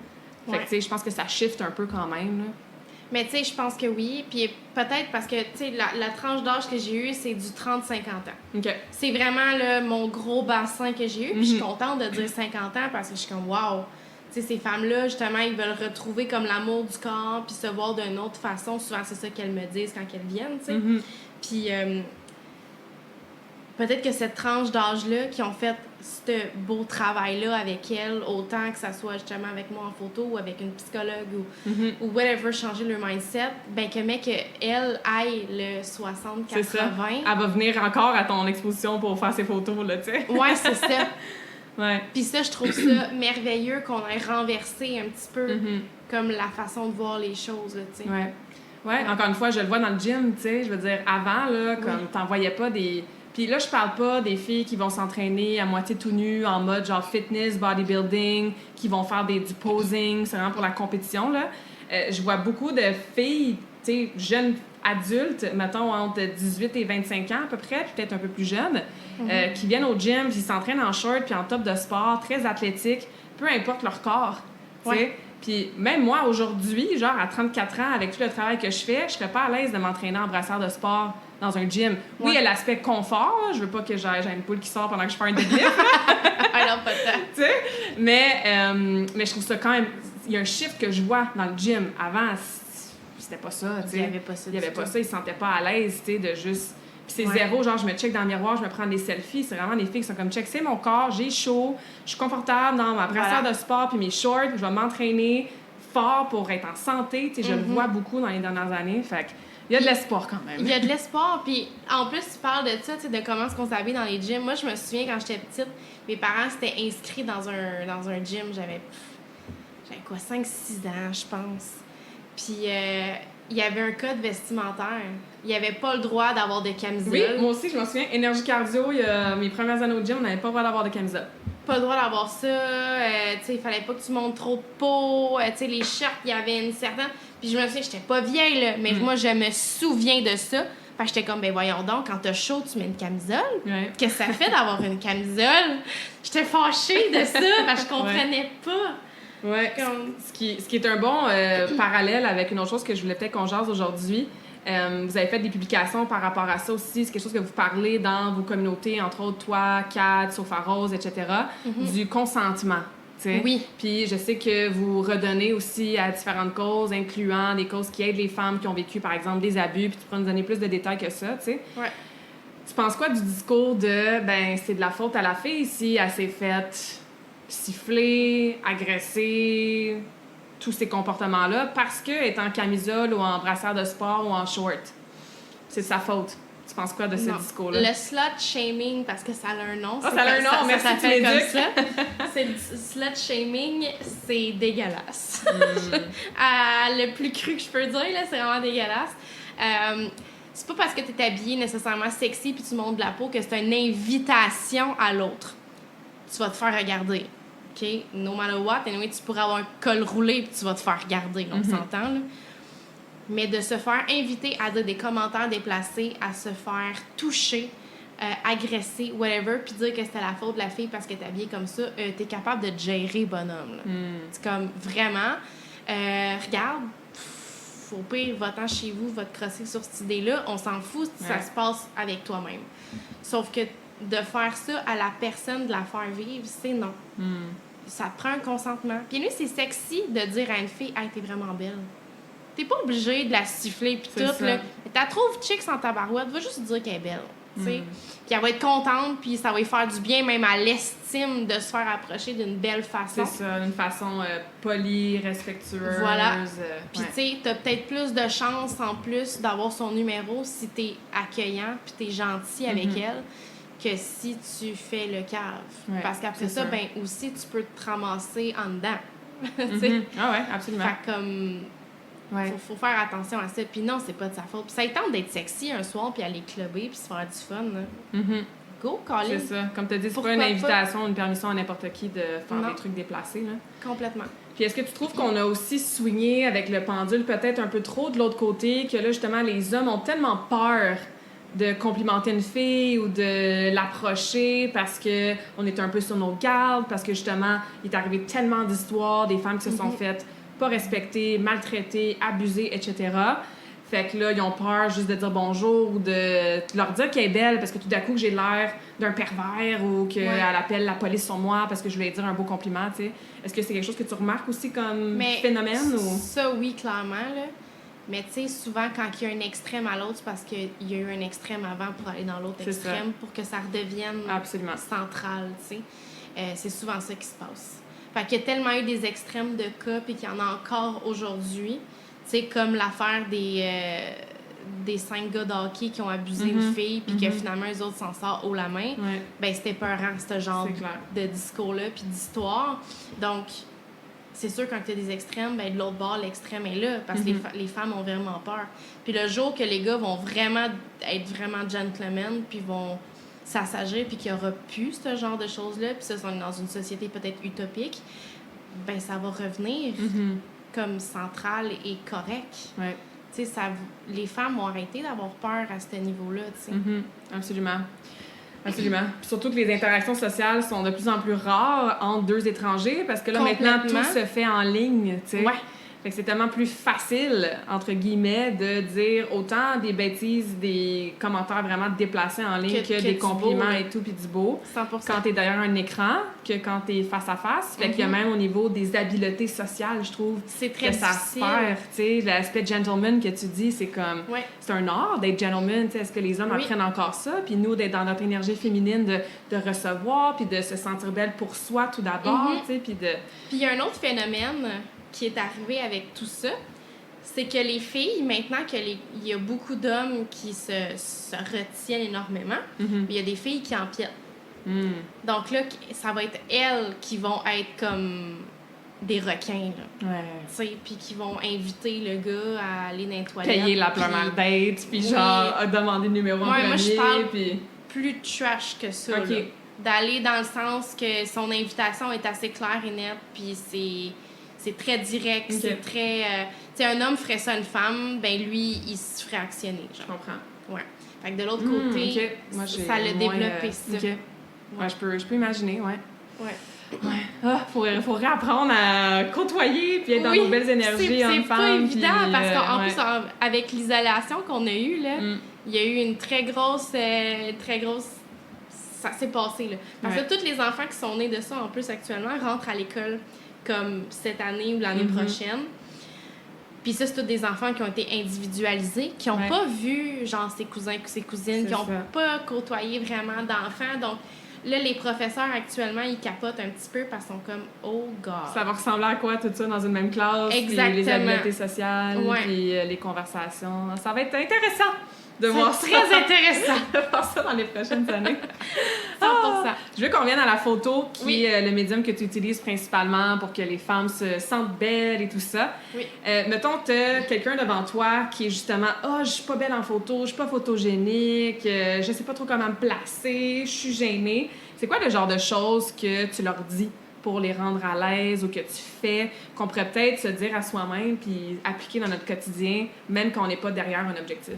Fait que, tu sais, je pense que ça shift un peu quand même, là. Mais tu sais, je pense que oui. Puis peut-être parce que, tu sais, la tranche d'âge que j'ai eue, c'est du 30-50 ans. OK. C'est vraiment là, mon gros bassin que j'ai eu. Puis je suis contente de dire 50 ans parce que je suis comme, wow! Tu sais, ces femmes-là, justement, ils veulent retrouver comme l'amour du corps puis se voir d'une autre façon. Souvent, c'est ça qu'elles me disent quand elles viennent, tu sais. Puis peut-être que cette tranche d'âge-là qui ont fait ce beau travail-là avec elle, autant que ça soit justement avec moi en photo ou avec une psychologue ou whatever, changer leur mindset, ben que mec, elle aille le 60-80. C'est ça. Elle va venir encore à ton exposition pour faire ses photos, là, tu sais. Ouais, c'est ça. Ouais. Puis ça, je trouve ça merveilleux qu'on ait renversé un petit peu comme la façon de voir les choses, là, tu sais. Ouais. Ouais, encore une fois, je le vois dans le gym, tu sais, je veux dire, avant, là, comme t'en voyais pas des... Puis là, je parle pas des filles qui vont s'entraîner à moitié tout nu, en mode genre fitness, bodybuilding, qui vont faire du posing, c'est vraiment pour la compétition, là. Je vois beaucoup de filles, tu sais, jeunes adultes, mettons entre 18 et 25 ans à peu près, peut-être un peu plus jeunes, qui viennent au gym, puis s'entraînent en short, puis en top de sport, très athlétique, peu importe leur corps, tu sais. Puis même moi, aujourd'hui, genre à 34 ans, avec tout le travail que je fais, je serais pas à l'aise de m'entraîner en brassard de sport dans un gym. Oui, il y a l'aspect confort, là. Je veux pas que j'ai une poule qui sort pendant que je fais un deadlift. Alors, pas tant. Tu sais, mais je trouve ça quand même... Il y a un shift que je vois dans le gym. Avant, c'était pas ça, tu sais. Il y avait pas ça. Il y avait pas ça, ils se sentaient pas à l'aise, tu sais, de juste... Puis c'est zéro, genre, je me check dans le miroir, je me prends des selfies. C'est vraiment des filles qui sont comme, check, c'est mon corps, j'ai chaud, je suis confortable dans ma brassière de sport puis mes shorts, puis je vais m'entraîner fort pour être en santé. Tu sais, je le vois beaucoup dans les dernières années. Fait que, il y a de l'espoir quand même. Il y a de l'espoir, puis en plus, tu parles de ça, tu sais, de comment est-ce qu'on s'habille dans les gyms. Moi, je me souviens, quand j'étais petite, mes parents s'étaient inscrits dans un gym. J'avais quoi, 5-6 ans, je pense. Puis, il y avait un code vestimentaire. Il n'y avait pas le droit d'avoir de camisole. Oui, moi aussi, je me souviens, énergie cardio, mes premières années au gym, on n'avait pas le droit d'avoir de camisole. Pas le droit d'avoir ça. Tu sais, il fallait pas que tu montes trop de peau. Tu sais, les shirts, il y avait une certaine... Puis je me souviens, j'étais pas vieille, là, mais moi, je me souviens de ça. Fait que j'étais comme, ben voyons donc, quand t'as chaud, tu mets une camisole. Ouais. Qu'est-ce que ça fait d'avoir une camisole? J'étais fâchée de ça, parce que je comprenais pas. Ouais. Comme... Ce qui est un bon parallèle avec une autre chose que je voulais peut-être qu'on jase aujourd'hui. Vous avez fait des publications par rapport à ça aussi. C'est quelque chose que vous parlez dans vos communautés, entre autres toi, Kat, Sofa Rose, etc., du consentement. T'sais. Oui. Puis je sais que vous redonnez aussi à différentes causes, incluant des causes qui aident les femmes qui ont vécu, par exemple, des abus, puis tu pourras nous donner plus de détails que ça, tu sais. Ouais. Tu penses quoi du discours de, ben, c'est de la faute à la fille si elle s'est faite siffler, agresser, tous ces comportements-là, parce qu'elle est en camisole ou en brassière de sport ou en short? C'est de sa faute. Tu penses quoi de ce discours-là? Le slut shaming, parce que ça a un nom. Oh, ça a un nom, merci, ça tu fait comme m'éduques. ça. C'est le slut shaming, c'est dégueulasse. Le plus cru que je peux dire, là, c'est vraiment dégueulasse. C'est pas parce que t'es habillée nécessairement sexy puis tu montres de la peau que c'est une invitation à l'autre. Tu vas te faire regarder. OK? No matter what, anyway, tu pourrais avoir un col roulé puis tu vas te faire regarder. On s'entend, là? Mais de se faire inviter à dire des commentaires déplacés, à se faire toucher, agresser, whatever, puis dire que c'était la faute de la fille parce qu'elle est habillée comme ça, t'es capable de te gérer, bonhomme. Là. C'est comme, vraiment, regarde, au pire, va-t'en chez vous, va te crosser sur cette idée-là, on s'en fout si ça se passe avec toi-même. Sauf que de faire ça à la personne, de la faire vivre, c'est non. Ça prend un consentement. Puis lui, c'est sexy de dire à une fille « Hey, t'es vraiment belle ». T'es pas obligé de la siffler pis tout, là. T'as trouvé chic sans ta barouette, va juste dire qu'elle est belle, tu sais. Puis elle va être contente, puis ça va lui faire du bien, même à l'estime, de se faire approcher d'une belle façon. C'est ça, d'une façon polie, respectueuse. Voilà. Puis tu sais, t'as peut-être plus de chance, en plus, d'avoir son numéro si t'es accueillant puis t'es gentil avec elle, que si tu fais le cave. Parce qu'après ça, ben aussi, tu peux te ramasser en dedans. Tu sais. Ah ouais, absolument. Fait comme... Faut faire attention à ça. Puis non, c'est pas de sa faute. Puis ça lui tente d'être sexy un soir, puis aller clubber, puis se faire du fun. Là. Go, Colin. C'est ça. Comme tu as dit, c'est pas une invitation, une permission à n'importe qui de faire des trucs déplacés. Là. Complètement. Puis est-ce que tu trouves qu'on a aussi swingé avec le pendule peut-être un peu trop de l'autre côté, que là, justement, les hommes ont tellement peur de complimenter une fille ou de l'approcher parce que on est un peu sur nos gardes, parce que, justement, il est arrivé tellement d'histoires, des femmes qui se sont faites pas respectées, maltraitées, abusées, etc. Fait que là, ils ont peur juste de dire bonjour ou de leur dire qu'elle est belle parce que tout d'un coup, j'ai l'air d'un pervers ou qu'elle appelle la police sur moi parce que je voulais dire un beau compliment, tu sais. Est-ce que c'est quelque chose que tu remarques aussi comme phénomène? Ou... Ça, oui, clairement, là. Mais tu sais, souvent, quand il y a un extrême à l'autre, c'est parce qu'il y a eu un extrême avant pour aller dans l'autre extrême, pour que ça redevienne central, tu sais. C'est souvent ça qui se passe. Fait qu'il y a tellement eu des extrêmes de cas, puis qu'il y en a encore aujourd'hui. Tu sais, comme l'affaire des 5 gars de hockey qui ont abusé une fille, puis que finalement, eux autres s'en sortent haut la main. Ouais. Ben, c'était peurant, ce genre de discours-là, puis d'histoire. Donc, c'est sûr, quand tu as des extrêmes, ben, de l'autre bord, l'extrême est là, parce que les femmes ont vraiment peur. Puis le jour que les gars vont vraiment être vraiment gentlemen, puis vont s'assagir, puis qu'il n'y aura plus ce genre de choses-là, puis ça, sont dans une société peut-être utopique, ben ça va revenir comme central et correct. Ouais. Tu sais, les femmes vont arrêter d'avoir peur à ce niveau-là, tu sais. Absolument. Absolument. Puis surtout que les interactions sociales sont de plus en plus rares entre deux étrangers, parce que là, maintenant, tout se fait en ligne, tu sais. Ouais. Fait que c'est tellement plus facile, entre guillemets, de dire autant des bêtises, des commentaires vraiment déplacés en ligne que des compliments beau, et tout, puis du beau. 100%. Quand t'es derrière un écran, que quand t'es face à face. Fait qu'il y a même au niveau des habiletés sociales, je trouve, c'est très que ça se perd. Tu sais, l'aspect gentleman que tu dis, c'est comme... C'est un art d'être gentleman, tu sais. Est-ce que les hommes apprennent encore ça? Puis nous, d'être dans notre énergie féminine, de recevoir, puis de se sentir belle pour soi tout d'abord, tu sais, puis de... Puis il y a un autre phénomène qui est arrivé avec tout ça, c'est que les filles, maintenant il y a beaucoup d'hommes qui se retiennent énormément, mais il y a des filles qui empiètent. Donc là, ça va être elles qui vont être comme des requins, là. Ouais. Tu sais, puis qui vont inviter le gars à aller dans les toilettes. Payer la première date, puis genre, demander le numéro en premier, moi, je parle puis... plus trash que ça, là. D'aller dans le sens que son invitation est assez claire et nette, puis c'est très direct, c'est très... tu sais, un homme ferait ça à une femme, ben lui, il se ferait actionner, genre. Je comprends. Ouais. Fait que de l'autre côté, moi, ça l'a développé, ça. Ouais, je peux imaginer, ouais. Ouais. Ah, faut réapprendre à côtoyer puis être dans nos belles énergies en c'est pas évident, parce qu'en plus, avec l'isolation qu'on a eue, là, il y a eu une très grosse... Ça s'est passé, là. Parce que tous les enfants qui sont nés de ça, en plus, actuellement, rentrent à l'école comme cette année ou l'année prochaine. Puis ça, c'est tous des enfants qui ont été individualisés, qui n'ont pas vu, genre, ses cousins et ses cousines, qui n'ont pas côtoyé vraiment d'enfants. Donc, là, les professeurs, actuellement, ils capotent un petit peu parce qu'ils sont comme « Oh, God! » Ça va ressembler à quoi, tout ça, dans une même classe? Exactement. Puis les habiletés sociales, puis les conversations. Ça va être intéressant de voir ça. C'est très intéressant de voir ça dans les prochaines années. 100%. Je veux qu'on revienne à la photo, qui est le médium que tu utilises principalement pour que les femmes se sentent belles et tout ça. Mettons, tu as quelqu'un devant toi qui est justement « Ah, je suis pas belle en photo, je suis pas photogénique, je sais pas trop comment me placer, je suis gênée. » C'est quoi le genre de choses que tu leur dis pour les rendre à l'aise ou que tu fais, qu'on pourrait peut-être se dire à soi-même puis appliquer dans notre quotidien, même quand on n'est pas derrière un objectif?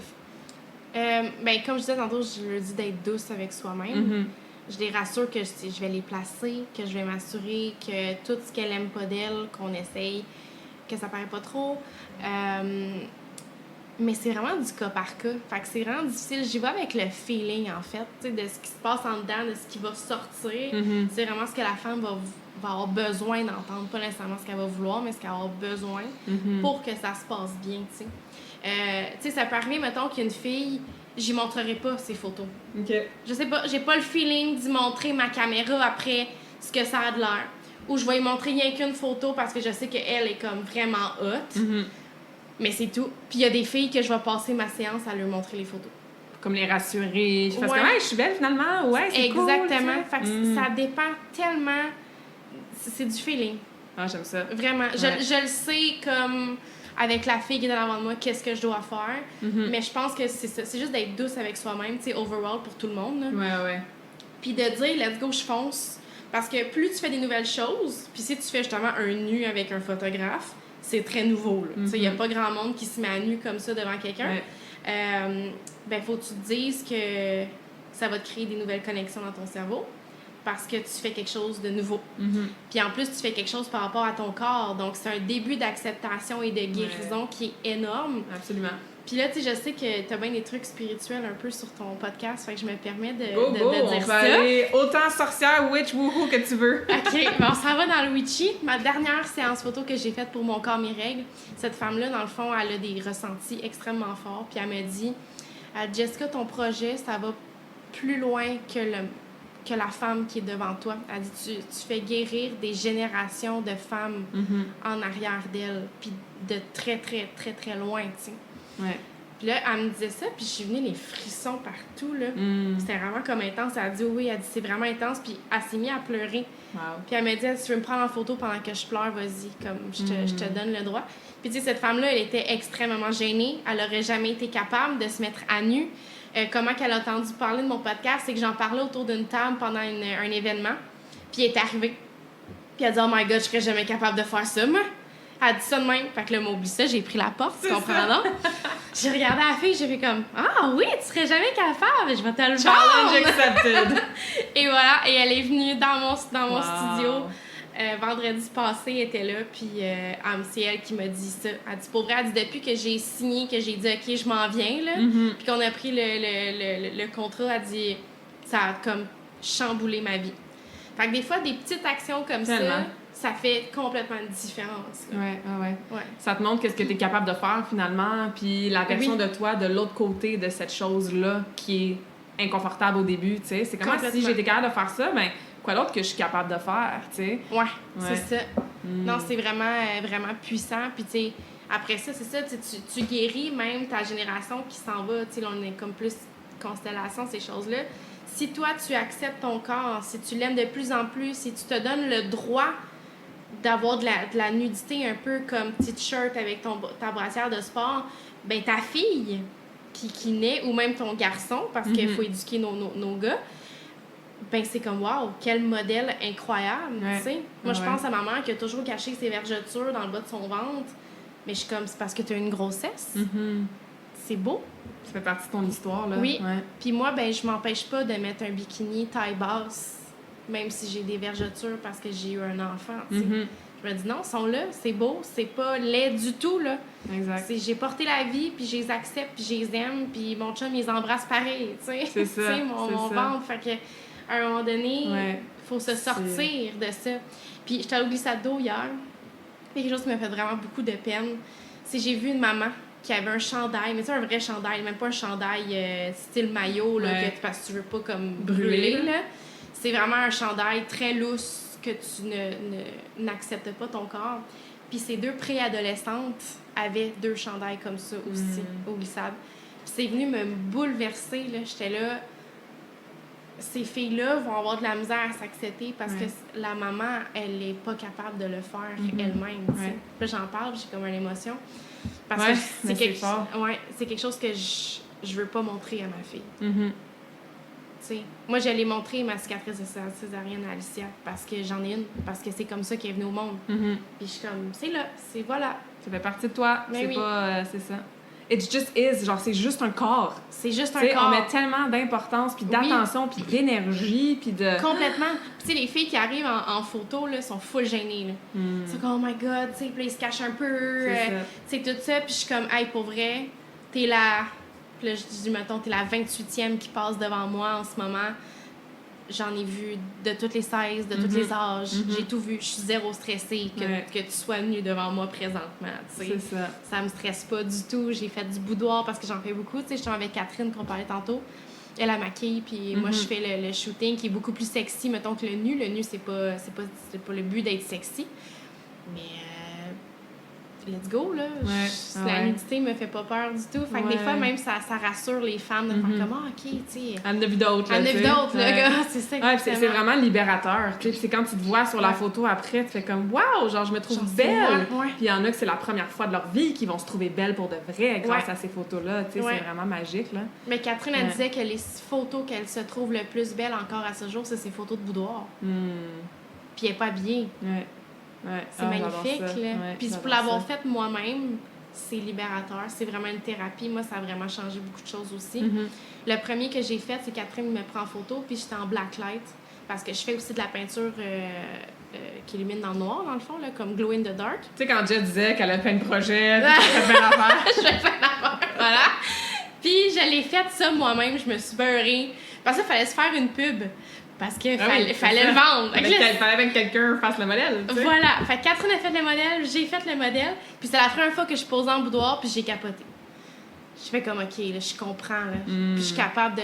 Ben, comme je disais tantôt, je leur dis d'être douce avec soi-même. Je les rassure que je vais les placer, que je vais m'assurer que tout ce qu'elle aime pas d'elle, qu'on essaye, que ça paraît pas trop. Mais c'est vraiment du cas par cas. Fait que c'est vraiment difficile. J'y vais avec le feeling, en fait, tu sais, de ce qui se passe en dedans, de ce qui va sortir. C'est vraiment ce que la femme va avoir besoin d'entendre. Pas nécessairement ce qu'elle va vouloir, mais ce qu'elle va avoir besoin pour que ça se passe bien, tu sais. Tu sais, ça peut arriver, mettons, qu'une fille, j'y montrerai pas ses photos. Je sais pas, j'ai pas le feeling d'y montrer ma caméra après ce que ça a de l'air. Ou je vais y montrer rien qu'une photo parce que je sais qu'elle est comme vraiment hot. Mais c'est tout. Puis il y a des filles que je vais passer ma séance à leur montrer les photos. Comme les rassurer. Parce que je suis belle finalement. Ouais, c'est exactement. Cool, fait que ça dépend tellement. C'est du feeling. Ah, j'aime ça. Vraiment. Je le sais comme avec la fille qui est devant de moi, qu'est-ce que je dois faire. Mais je pense que c'est ça. C'est juste d'être douce avec soi-même, tu sais, overall pour tout le monde. Là. Ouais. Puis de dire, let's go, je fonce. Parce que plus tu fais des nouvelles choses, puis si tu fais justement un nu avec un photographe, c'est très nouveau. Tu sais, il n'y a pas grand monde qui se met à nu comme ça devant quelqu'un. Ben, faut que tu te dises que ça va te créer des nouvelles connexions dans ton cerveau. parce que tu fais quelque chose de nouveau. Mm-hmm. Puis en plus, tu fais quelque chose par rapport à ton corps. Donc, c'est un début d'acceptation et de guérison qui est énorme. Absolument. Puis là, tu sais, je sais que tu as bien des trucs spirituels un peu sur ton podcast, fait que je me permets de Go, dire on ça. va aller autant sorcière, witch, woohoo que tu veux. OK, on s'en va dans le witchy. Ma dernière séance photo que j'ai faite pour Mon corps, mes règles, cette femme-là, dans le fond, elle a des ressentis extrêmement forts. Puis elle me dit, Jessica, ton projet, ça va plus loin que la femme qui est devant toi. Elle dit, tu fais guérir des générations de femmes en arrière d'elle, puis de très, très, très, très loin, tu sais. Ouais. Puis là, elle me disait ça, puis je suis venue les frissons partout, là. C'était vraiment comme intense. Elle a dit oui, elle dit c'est vraiment intense, puis elle s'est mise à pleurer. Wow. Puis elle m'a dit, si tu veux me prendre en photo pendant que je pleure, vas-y, comme je te donne le droit. Puis tu sais, cette femme-là, elle était extrêmement gênée. Elle aurait jamais été capable de se mettre à nu. Comment qu'elle a entendu parler de mon podcast, c'est que j'en parlais autour d'une table pendant un événement, puis elle est arrivée. Puis elle a dit, oh my God, je serais jamais capable de faire ça, moi. Elle a dit ça de même. Fait que là, m'oublie ça, j'ai pris la porte, tu comprends, non? J'ai regardé la fille, j'ai fait comme, ah oui, tu serais jamais capable, je vais te le Challenge vendre. accepted. Et voilà, et elle est venue dans mon Wow. studio. Vendredi passé, elle était là, puis c'est elle qui m'a dit ça. Elle dit, pour vrai, elle dit, depuis que j'ai signé, que j'ai dit, OK, je m'en viens, là, puis qu'on a pris le contrat, elle dit, ça a comme chamboulé ma vie. Fait que des fois, des petites actions comme Tellement. ça fait complètement une différence. Là. Ouais. Ça te montre qu'est-ce que tu es capable de faire, finalement, puis la version de toi de l'autre côté de cette chose-là qui est inconfortable au début, tu sais. C'est comme si j'étais capable de faire ça, ben quoi d'autre que je suis capable de faire, tu sais. Ouais, c'est ça. Non, c'est vraiment, vraiment puissant. Puis, tu sais, après ça, c'est ça, tu guéris même ta génération qui s'en va. Tu sais, là, on est comme plus constellation, ces choses-là. Si toi, tu acceptes ton corps, si tu l'aimes de plus en plus, si tu te donnes le droit d'avoir de la nudité un peu comme petite shirt avec ta brassière de sport, ben ta fille qui naît, ou même ton garçon, parce qu'il faut éduquer nos gars, ben c'est comme wow, quel modèle incroyable, tu sais. Moi, je pense à ma mère qui a toujours caché ses vergetures dans le bas de son ventre, mais je suis comme, c'est parce que tu as une grossesse. C'est beau. Ça fait partie de ton histoire, là. Oui. Ouais. Puis moi, ben je m'empêche pas de mettre un bikini taille basse, même si j'ai des vergetures parce que j'ai eu un enfant, tu sais. Je me dis non, ils sont là, c'est beau, c'est pas laid du tout, là. Exact. J'ai porté la vie, puis je les accepte, puis je les aime, puis mon chum, il les embrasse pareil, tu sais. C'est ça. Tu sais, mon ventre, fait que à un moment donné, faut se sortir de ça. Puis j'étais à la glissade d'eau hier, et quelque chose qui m'a fait vraiment beaucoup de peine, c'est j'ai vu une maman qui avait un chandail, mais c'est un vrai chandail, même pas un chandail style maillot, là, parce que tu veux pas comme brûler, là. C'est vraiment un chandail très lousse que tu n'acceptes pas ton corps. Puis ces deux préadolescentes avaient 2 chandails comme ça aussi, au glissade. Puis c'est venu me bouleverser, là. J'étais là, ces filles-là vont avoir de la misère à s'accepter parce que la maman, elle est pas capable de le faire elle-même, tu sais. Puis là, j'en parle, j'ai comme une émotion. Parce que c'est quelque chose que je veux pas montrer à ma fille. T'sais. Moi, j'allais montrer ma cicatrice de césarienne à Alicia parce que j'en ai une, parce que c'est comme ça qu'elle est venue au monde. Puis je suis comme, c'est là, c'est voilà. Ça fait partie de toi, mais c'est pas... c'est ça. It just is, genre c'est juste un corps. C'est juste un corps. corps. On met tellement d'importance, puis d'attention, puis d'énergie, puis de... Complètement. Puis tu sais, les filles qui arrivent en photo, là, sont full gênées, là. C'est comme, oh my God, tu sais, puis ils se cachent un peu, tu sais, tout ça. Puis je suis comme, hey, pour vrai, t'es là... Puis là, je dis, mettons, t'es la 28e qui passe devant moi en ce moment. J'en ai vu de toutes les sizes, de tous les âges. J'ai tout vu. Je suis zéro stressée que tu sois venue devant moi présentement. T'sais. C'est ça. Ça me stresse pas du tout. J'ai fait du boudoir parce que j'en fais beaucoup. Tu sais, j'étais avec Catherine qu'on parlait tantôt. Elle a maquille, puis moi, je fais le shooting qui est beaucoup plus sexy, mettons, que le nu. Le nu, c'est pas le but d'être sexy. Mais... let's go, là. La nudité me fait pas peur du tout. Fait que des fois, même, ça rassure les femmes de faire comme, OK, tu sais. Elle en a vu d'autres, là. Elle en a vu d'autres, le gars. C'est ça. C'est vraiment libérateur. Tu sais, c'est quand tu te vois sur la photo après, tu fais comme, waouh, genre, je me trouve belle. Puis il y en a que c'est la première fois de leur vie qu'ils vont se trouver belle pour de vrai grâce à ces photos-là. Tu sais, c'est vraiment magique, là. Mais Catherine, elle disait que les photos qu'elle se trouve le plus belle encore à ce jour, c'est ses photos de boudoir. Puis elle est pas habillée. C'est magnifique, là. Puis pour l'avoir faite moi-même, c'est libérateur. C'est vraiment une thérapie. Moi, ça a vraiment changé beaucoup de choses aussi. Le premier que j'ai fait, c'est Catherine me prend en photo, puis j'étais en blacklight. parce que je fais aussi de la peinture qui illumine dans le noir, dans le fond, là, comme Glow in the Dark. Tu sais, quand Jet disait qu'elle a plein de projets, elle fait plein d'affaires. Je fais plein d'affaires, voilà. Puis je l'ai fait ça moi-même, je me suis beurrée. Parce qu'il fallait se faire une pub. Parce qu'il fallait le vendre. Il fallait que quelqu'un fasse le modèle. Tu sais. Voilà. Fait que Catherine a fait le modèle, j'ai fait le modèle. Puis c'est la première fois que je posais en boudoir, puis j'ai capoté. Je fais comme, OK, là, je comprends. Là. Puis je suis capable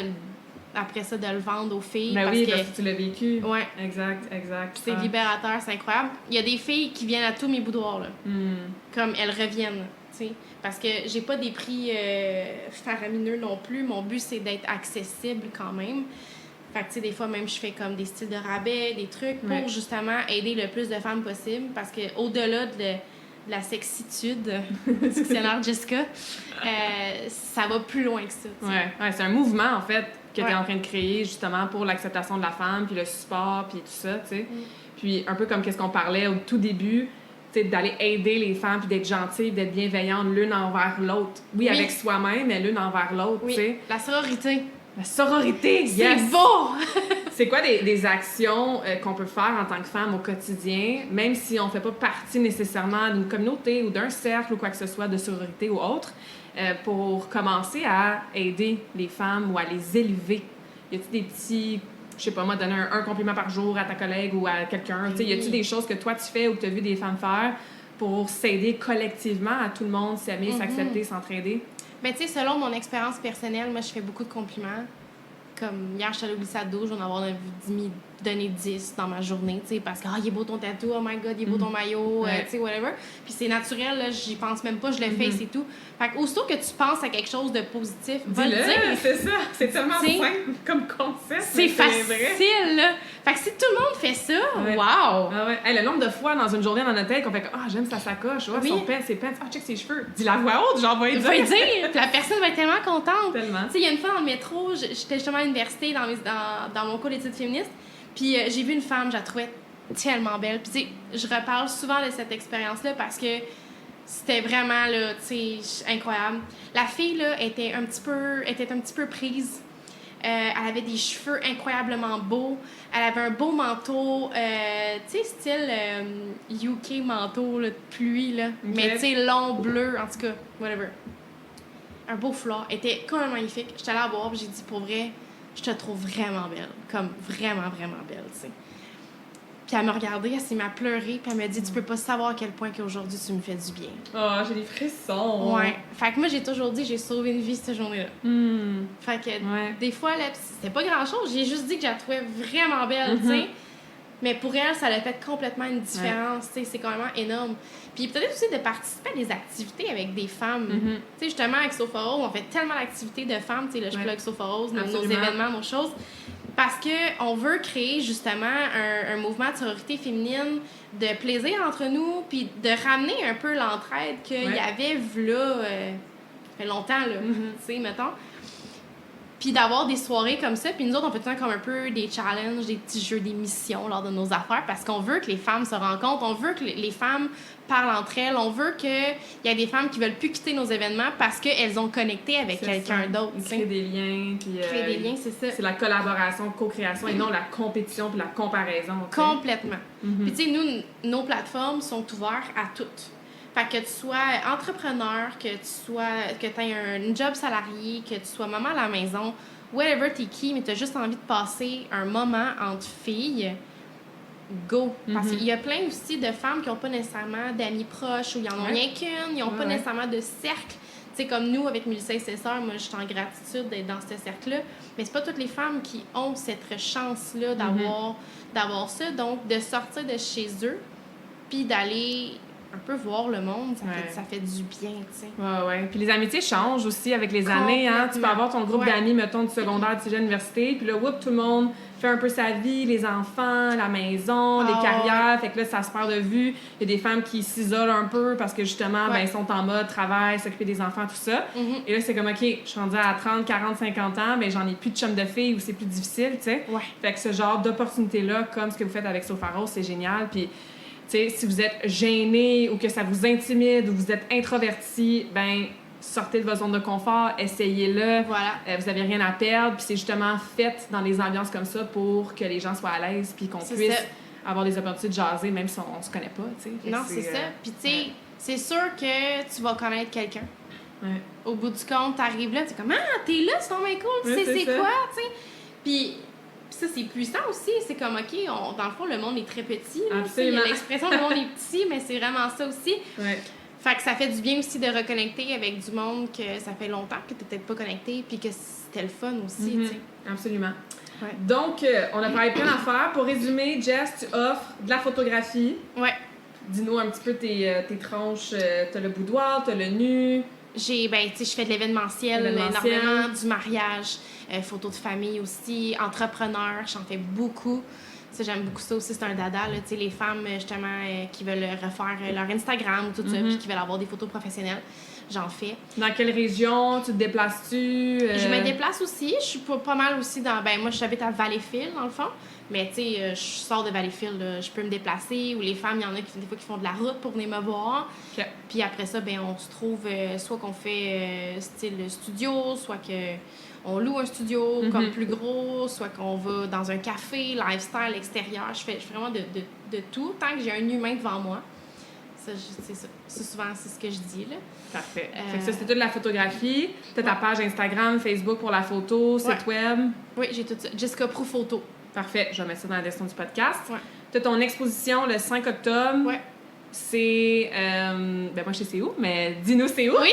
après ça, de le vendre aux filles. Ben parce que tu l'as vécu. Ouais. Exact. C'est libérateur, c'est incroyable. Il y a des filles qui viennent à tous mes boudoirs, là. Comme elles reviennent, tu sais. Parce que j'ai pas des prix faramineux non plus. Mon but, c'est d'être accessible quand même. Fait que, tu sais, des fois, même, je fais comme des styles de rabais, des trucs pour justement aider le plus de femmes possible. Parce que au-delà de la sexitude, dictionnaire Jessica, ça va plus loin que ça. Ouais, c'est un mouvement, en fait, que tu es en train de créer, justement, pour l'acceptation de la femme, puis le support, puis tout ça, tu sais. Puis un peu comme qu'est-ce qu'on parlait au tout début, tu sais, d'aller aider les femmes, puis d'être gentille, d'être bienveillante l'une envers l'autre. Oui, avec soi-même, mais l'une envers l'autre, tu sais. La sororité. La sororité, yes! C'est beau! C'est quoi des actions qu'on peut faire en tant que femme au quotidien, même si on ne fait pas partie nécessairement d'une communauté ou d'un cercle ou quoi que ce soit de sororité ou autre, pour commencer à aider les femmes ou à les élever? Y a-t-il des petits, je sais pas moi, donner un compliment par jour à ta collègue ou à quelqu'un? Y a-t-il des choses que toi tu fais ou que tu as vu des femmes faire pour s'aider collectivement à tout le monde, s'aimer, s'accepter, s'entraider? Ben, tu sais, selon mon expérience personnelle, moi, je fais beaucoup de compliments. Comme hier, je suis allée au glissade d'eau, j'en ai avoir donné 10 dans ma journée, tu sais, parce que, il est beau ton tatou, oh my god, il est beau ton maillot, tu sais, whatever. Puis c'est naturel, là, j'y pense même pas, je le fais, c'est tout. Fait que, aussitôt que tu penses à quelque chose de positif, va le dire. C'est ça, c'est tellement simple comme concept. C'est facile, là. Fait que si tout le monde fait ça, wow! Ah ouais. Hey, le nombre de fois dans une journée dans notre tête qu'on fait j'aime sa sacoche, son pet, ses pets, check ses cheveux. Dis la voix haute, genre, va y dire. Puis la personne va être tellement contente. Tellement. Tu sais, il y a une fois dans le métro, j'étais justement à l'université dans mon cours d'études féministes, puis j'ai vu une femme, je la trouvais tellement belle. Puis tu sais, je reparle souvent de cette expérience-là parce que c'était vraiment, là, tu sais, incroyable. La fille, là, était un petit peu prise. Elle avait des cheveux incroyablement beaux. Elle avait un beau manteau, tu sais, style UK manteau là, de pluie, là. Okay. Mais tu sais, long, bleu, en tout cas, whatever. Un beau foulard. Elle était quand même magnifique. J'étais allée la voir, j'ai dit, pour vrai, je te trouve vraiment belle. Comme vraiment, vraiment belle, tu sais. Puis elle m'a regardée, elle s'est mise à pleurer, puis elle m'a dit, tu peux pas savoir à quel point qu'aujourd'hui tu me fais du bien. Oh, j'ai des frissons. Ouais. Fait que moi, j'ai toujours dit, j'ai sauvé une vie cette journée-là. Fait que des fois, là, c'était pas grand-chose. J'ai juste dit que je la trouvais vraiment belle, tu sais. Mais pour elle, ça a fait complètement une différence, tu sais. C'est quand même énorme. Puis peut-être aussi de participer à des activités avec des femmes. Tu sais, justement, avec Sofa Rose, on fait tellement d'activités de femmes. Tu sais, là, je plug Sofa Rose, nos événements, nos choses. Parce qu'on veut créer justement un mouvement de sororité féminine, de plaisir entre nous, puis de ramener un peu l'entraide qu'il y avait là, ça fait longtemps, là, tu sais, mettons. Puis d'avoir des soirées comme ça, puis nous autres, on fait tout le temps comme un peu des challenges, des petits jeux, des missions lors de nos affaires, parce qu'on veut que les femmes se rencontrent, on veut que les femmes parlent entre elles, on veut qu'il y ait des femmes qui veulent plus quitter nos événements parce qu'elles ont connecté avec quelqu'un d'autre. Créer des liens. Puis, créer des liens, c'est ça. C'est la collaboration, co-création et non la compétition puis la comparaison. T'sais. Complètement. Puis tu sais, nous, nos plateformes sont ouvertes à toutes. Fait que tu sois entrepreneur, que tu aies un job salarié, que tu sois maman à la maison, whatever t'es qui, mais tu as juste envie de passer un moment entre filles, go. Parce qu'il y a plein aussi de femmes qui n'ont pas nécessairement d'amis proches ou ils en ont rien qu'une, ils n'ont pas nécessairement de cercle. Tu sais, comme nous, avec Mélissa et ses sœurs, moi, je suis en gratitude d'être dans ce cercle-là. Mais c'est pas toutes les femmes qui ont cette chance-là d'avoir ça. Donc, de sortir de chez eux, puis d'aller un peu voir le monde, ça fait du bien, tu sais. Ouais. Puis les amitiés changent aussi avec les années, hein. Tu peux avoir ton groupe d'amis, mettons, du secondaire, de l'université, puis là, tout le monde fait un peu sa vie, les enfants, la maison, les carrières, fait que là, ça se perd de vue. Il y a des femmes qui s'isolent un peu parce que, justement, ben, elles sont en mode travail, s'occuper des enfants, tout ça. Et là, c'est comme, OK, je suis rendue à 30, 40, 50 ans, ben j'en ai plus de chum de filles ou c'est plus difficile, tu sais. Fait que ce genre d'opportunité-là, comme ce que vous faites avec Sofa Rose, c'est génial, puis t'sais, si vous êtes gêné ou que ça vous intimide ou vous êtes introverti, ben sortez de votre zone de confort, essayez-le. Voilà. Vous n'avez rien à perdre. Puis c'est justement fait dans des ambiances comme ça pour que les gens soient à l'aise puis qu'on puisse avoir des opportunités de jaser, même si on se connaît pas, tu sais. Non, c'est ça. Puis tu sais, c'est sûr que tu vas connaître quelqu'un. Ouais. Au bout du compte, t'arrives là, t'es comme « Ah, t'es là, c'est ton mec cool, tu sais c'est quoi, tu sais. » Puis ça, c'est puissant aussi. C'est comme, OK, dans le fond, le monde est très petit. Il y a l'expression « le monde est petit », mais c'est vraiment ça aussi. Ouais. Fait que ça fait du bien aussi de reconnecter avec du monde que ça fait longtemps que t'es peut-être pas connecté, puis que c'était le fun aussi, tu sais. Absolument. Ouais. Donc, on a parlé de plein d'affaires. Pour résumer, Jess, tu offres de la photographie. Ouais. Dis-nous un petit peu tes tranches. T'as le boudoir, t'as le nu. Tu sais, je fais de l'événementiel, énormément, du mariage, photos de famille aussi, entrepreneur, j'en fais beaucoup. Ça, j'aime beaucoup ça aussi, c'est un dada, là, tu sais, les femmes, justement, qui veulent refaire leur Instagram, tout ça, puis qui veulent avoir des photos professionnelles, j'en fais. Dans quelle région? Tu te déplaces-tu? Je me déplace aussi, je suis pas mal aussi dans... moi, j'habite à Valleyfield, dans le fond, mais tu sais, je sors de Valleyfield, là, je peux me déplacer, ou les femmes, il y en a qui, des fois, qui font de la route pour venir me voir. Okay. Puis après ça, on se trouve, soit qu'on fait style studio, soit que on loue un studio comme plus gros, soit qu'on va dans un café, lifestyle, extérieur. Je fais vraiment de tout, tant que j'ai un humain devant moi. Ça, c'est souvent ce que je dis, là. Parfait. Fait que ça, c'est toute la photographie. Tu as ta page Instagram, Facebook pour la photo, site web. Oui, j'ai tout ça. Jessica Proulx Photo. Parfait. Je vais mettre ça dans la description du podcast. Ouais. Tu as ton exposition le 5 octobre. Ouais. C'est... moi, je sais c'est où, mais dis-nous c'est où. Oui.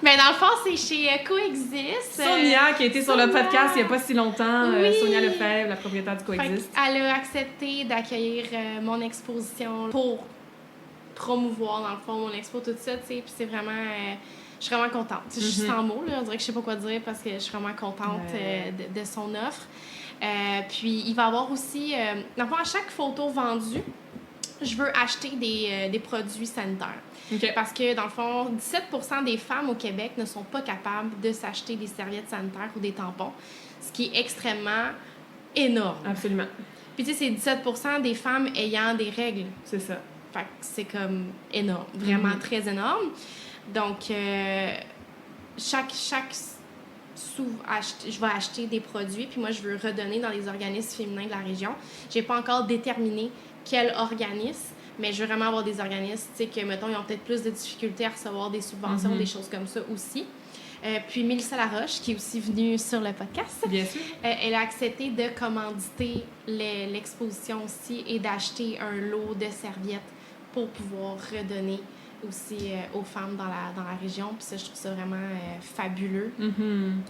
Mais dans le fond, c'est chez Coexist. Sonia, qui a été sur le podcast il n'y a pas si longtemps. Oui. Sonia Lefebvre, la propriétaire du Coexist. Elle a accepté d'accueillir mon exposition pour promouvoir, dans le fond, mon expo, tout ça, tu sais. Puis c'est vraiment... je suis vraiment contente. Je suis sans mots, là. On dirait que je sais pas quoi dire parce que je suis vraiment contente de son offre. Puis il va y avoir aussi... dans le fond, à chaque photo vendue, je veux acheter des produits sanitaires. Okay. Parce que, dans le fond, 17% des femmes au Québec ne sont pas capables de s'acheter des serviettes sanitaires ou des tampons, ce qui est extrêmement énorme. Absolument. Puis, tu sais, c'est 17% des femmes ayant des règles. C'est ça. Fait que c'est comme énorme, vraiment très énorme. Donc, chaque je vais acheter des produits, puis moi, je veux redonner dans les organismes féminins de la région. J'ai pas encore déterminé quel organisme, mais je veux vraiment avoir des organismes, tu sais, que, mettons, ils ont peut-être plus de difficultés à recevoir des subventions, des choses comme ça aussi. Puis Mélissa Laroche, qui est aussi venue sur le podcast. Bien sûr. Elle a accepté de commanditer l'exposition aussi et d'acheter un lot de serviettes pour pouvoir redonner aussi aux femmes dans la région. Puis ça, je trouve ça vraiment fabuleux.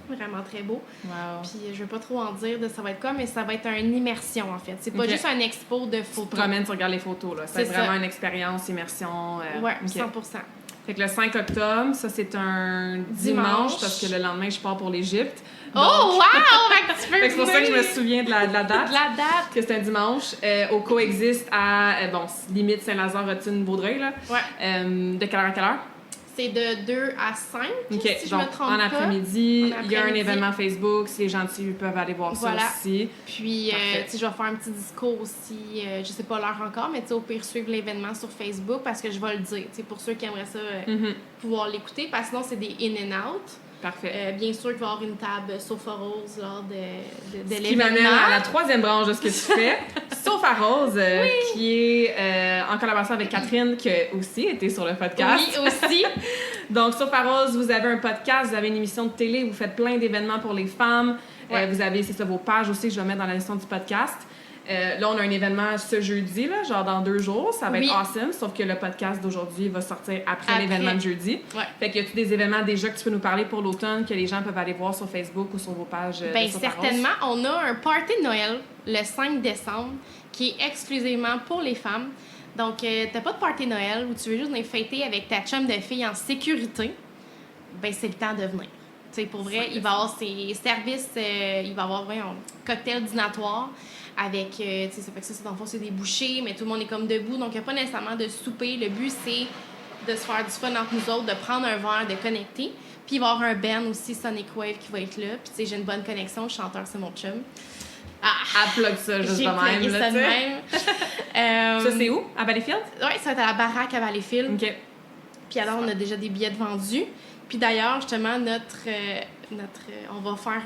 Vraiment très beau. Wow. Puis je veux pas trop en dire de ça va être quoi, mais ça va être une immersion, en fait. C'est pas juste un expo de photos. Tu te promènes, tu regardes les photos, là. C'est vraiment une expérience, immersion. Ouais, 100%. Fait que le 5 octobre, ça, c'est un dimanche parce que le lendemain, je pars pour l'Égypte. Donc... Oh, wow! C'est pour ça que je me souviens de la date. De la date. Que c'est un dimanche. Au Coexist à, limite Saint-Lazare-Rotune-Vaudreuil, là. Ouais. De quelle heure à quelle heure? C'est de 2 à 5, si je me trompe en après-midi, il y a un événement Facebook. Si les gens peuvent aller voir ça aussi. Puis, je vais faire un petit discours aussi. Je sais pas l'heure encore, mais au pire, suivre l'événement sur Facebook parce que je vais le dire. Pour ceux qui aimeraient ça, pouvoir l'écouter. Parce que sinon, c'est des in and out. Parfait. Bien sûr qu'il va y avoir une table Sofa Rose lors de l'événement. Qui m'amène à la troisième branche de ce que tu fais. Sofa Rose, qui est en collaboration avec Catherine, qui a aussi été sur le podcast. Oui, aussi. Donc, Sofa Rose, vous avez un podcast, vous avez une émission de télé, vous faites plein d'événements pour les femmes. Ouais. Vous avez, vos pages aussi, je vais mettre dans la description du podcast. Là, on a un événement ce jeudi, là, genre dans 2 jours. Ça va être awesome, sauf que le podcast d'aujourd'hui va sortir après l'événement de jeudi. Ouais. Fait que y a-tu des événements déjà que tu peux nous parler pour l'automne que les gens peuvent aller voir sur Facebook ou sur vos pages? Bien, certainement. On a un party de Noël le 5 décembre qui est exclusivement pour les femmes. Donc, t'as pas de party de Noël où tu veux juste venir fêter avec ta chum de fille en sécurité. Ben, c'est le temps de venir. Tu sais, pour vrai, il va y avoir ses services, il va y avoir un cocktail dînatoire. Avec, tu sais, ça fait que ça, dans le fond, c'est des bouchées, mais tout le monde est comme debout, donc il n'y a pas nécessairement de souper. Le but, c'est de se faire du fun entre nous autres, de prendre un verre, de connecter. Puis il va y avoir un band aussi, Sonic Wave, qui va être là. Puis tu sais, j'ai une bonne connexion, le chanteur, c'est mon chum. Plug ça juste de même. J'ai ça de même. Ça, c'est où? À Valleyfield? Oui, ça va être à la baraque à Valleyfield. OK. Puis alors, on a déjà des billets de vendus. Puis d'ailleurs, justement, on va faire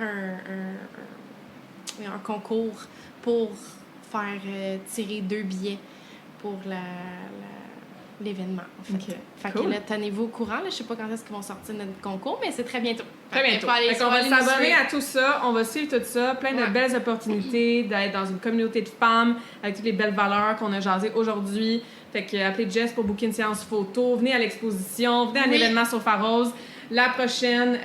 un concours pour faire tirer 2 billets pour l'événement, en fait. Okay. Fait Cool. que là, tenez-vous au courant. Là, je sais pas quand est-ce qu'ils vont sortir notre concours, mais c'est très bientôt. Très bientôt. Fait On va s'abonner à tout ça, on va suivre tout ça, plein de belles opportunités d'être dans une communauté de femmes avec toutes les belles valeurs qu'on a jasées aujourd'hui. Fait que appelez Jess pour booker une séance photo, venez à l'exposition, venez à un événement Sofa Rose. La prochaine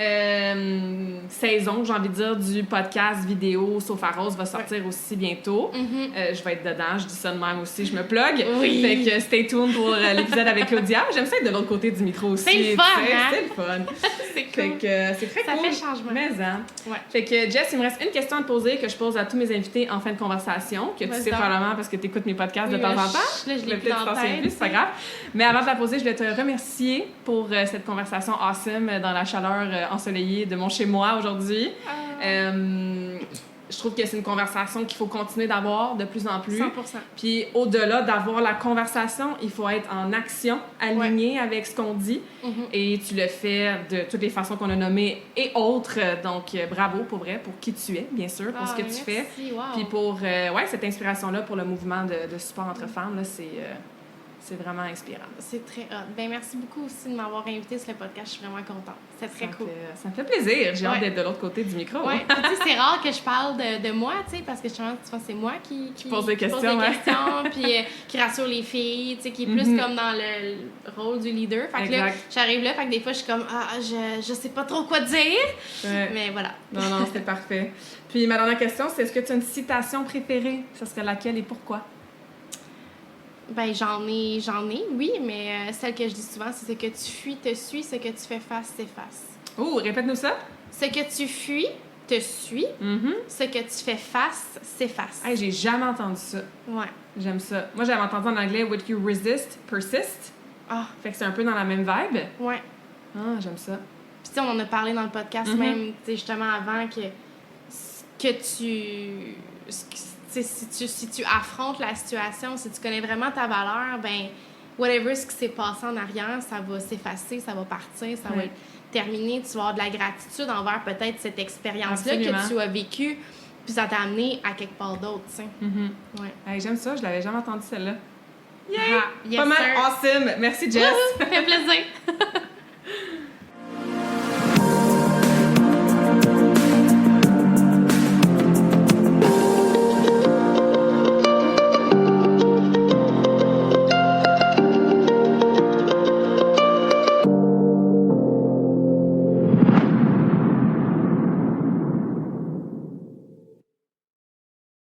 saison, j'ai envie de dire, du podcast vidéo Sofa Rose va sortir aussi bientôt. Je vais être dedans, je dis ça de même aussi, je me plug. Oui. Fait que stay tuned pour l'épisode avec Claudia. J'aime ça être de l'autre côté du micro aussi. C'est le fun, hein? C'est le fun. C'est cool. Fait que c'est très cool. Ça fait changement. Mais, hein. Ouais. Fait que Jess, il me reste une question à te poser que je pose à tous mes invités en fin de conversation, que tu sais probablement parce que tu écoutes mes podcasts de temps en temps. Là, je l'ai plus dans la tête. C'est pas grave. Mais avant de la poser, je voulais te remercier pour cette conversation awesome dans la chaleur ensoleillée de mon chez-moi aujourd'hui. Je trouve que c'est une conversation qu'il faut continuer d'avoir de plus en plus. 100%. Puis au-delà d'avoir la conversation, il faut être en action, aligné avec ce qu'on dit. Et tu le fais de toutes les façons qu'on a nommées et autres. Donc, bravo pour vrai, pour qui tu es, bien sûr, pour ce que tu fais. Wow. Puis pour cette inspiration-là pour le mouvement de support entre femmes, là, c'est vraiment inspirant. C'est très hot. Ben merci beaucoup aussi de m'avoir invité sur le podcast. Je suis vraiment contente. C'est très cool. Ça me fait plaisir. J'ai hâte d'être de l'autre côté du micro. Oui, tu sais, c'est rare que je parle de moi, tu sais, parce que justement, c'est moi qui pose des questions, puis qui rassure les filles, tu sais, qui est plus comme dans le rôle du leader. Fait que là, j'arrive là, fait que des fois, je suis comme, je sais pas trop quoi dire. Mais voilà. Non, c'était parfait. Puis ma dernière question, c'est est-ce que tu as une citation préférée? Ça serait laquelle et pourquoi? Ben j'en ai, oui, mais celle que je dis souvent, c'est ce que tu fuis te suit, ce que tu fais face t'efface. Oh, répète-nous ça. Ce que tu fuis te suit, ce que tu fais face s'efface. Hey, j'ai jamais entendu ça. Ouais. J'aime ça. Moi, j'avais entendu en anglais what you resist, persist. Ah. Fait que c'est un peu dans la même vibe. Ouais. Ah, j'aime ça. Puis tu sais, on en a parlé dans le podcast même, tu sais, justement avant que si tu affrontes la situation, si tu connais vraiment ta valeur, ben whatever ce qui s'est passé en arrière, ça va s'effacer, ça va partir, ça va être terminé. Tu vas avoir de la gratitude envers peut-être cette expérience-là que tu as vécue, puis ça t'a amené à quelque part d'autre, tu sais. Hey, j'aime ça, je l'avais jamais entendu celle-là. Yeah! Pas mal awesome! Merci, Jess! Ça fait plaisir!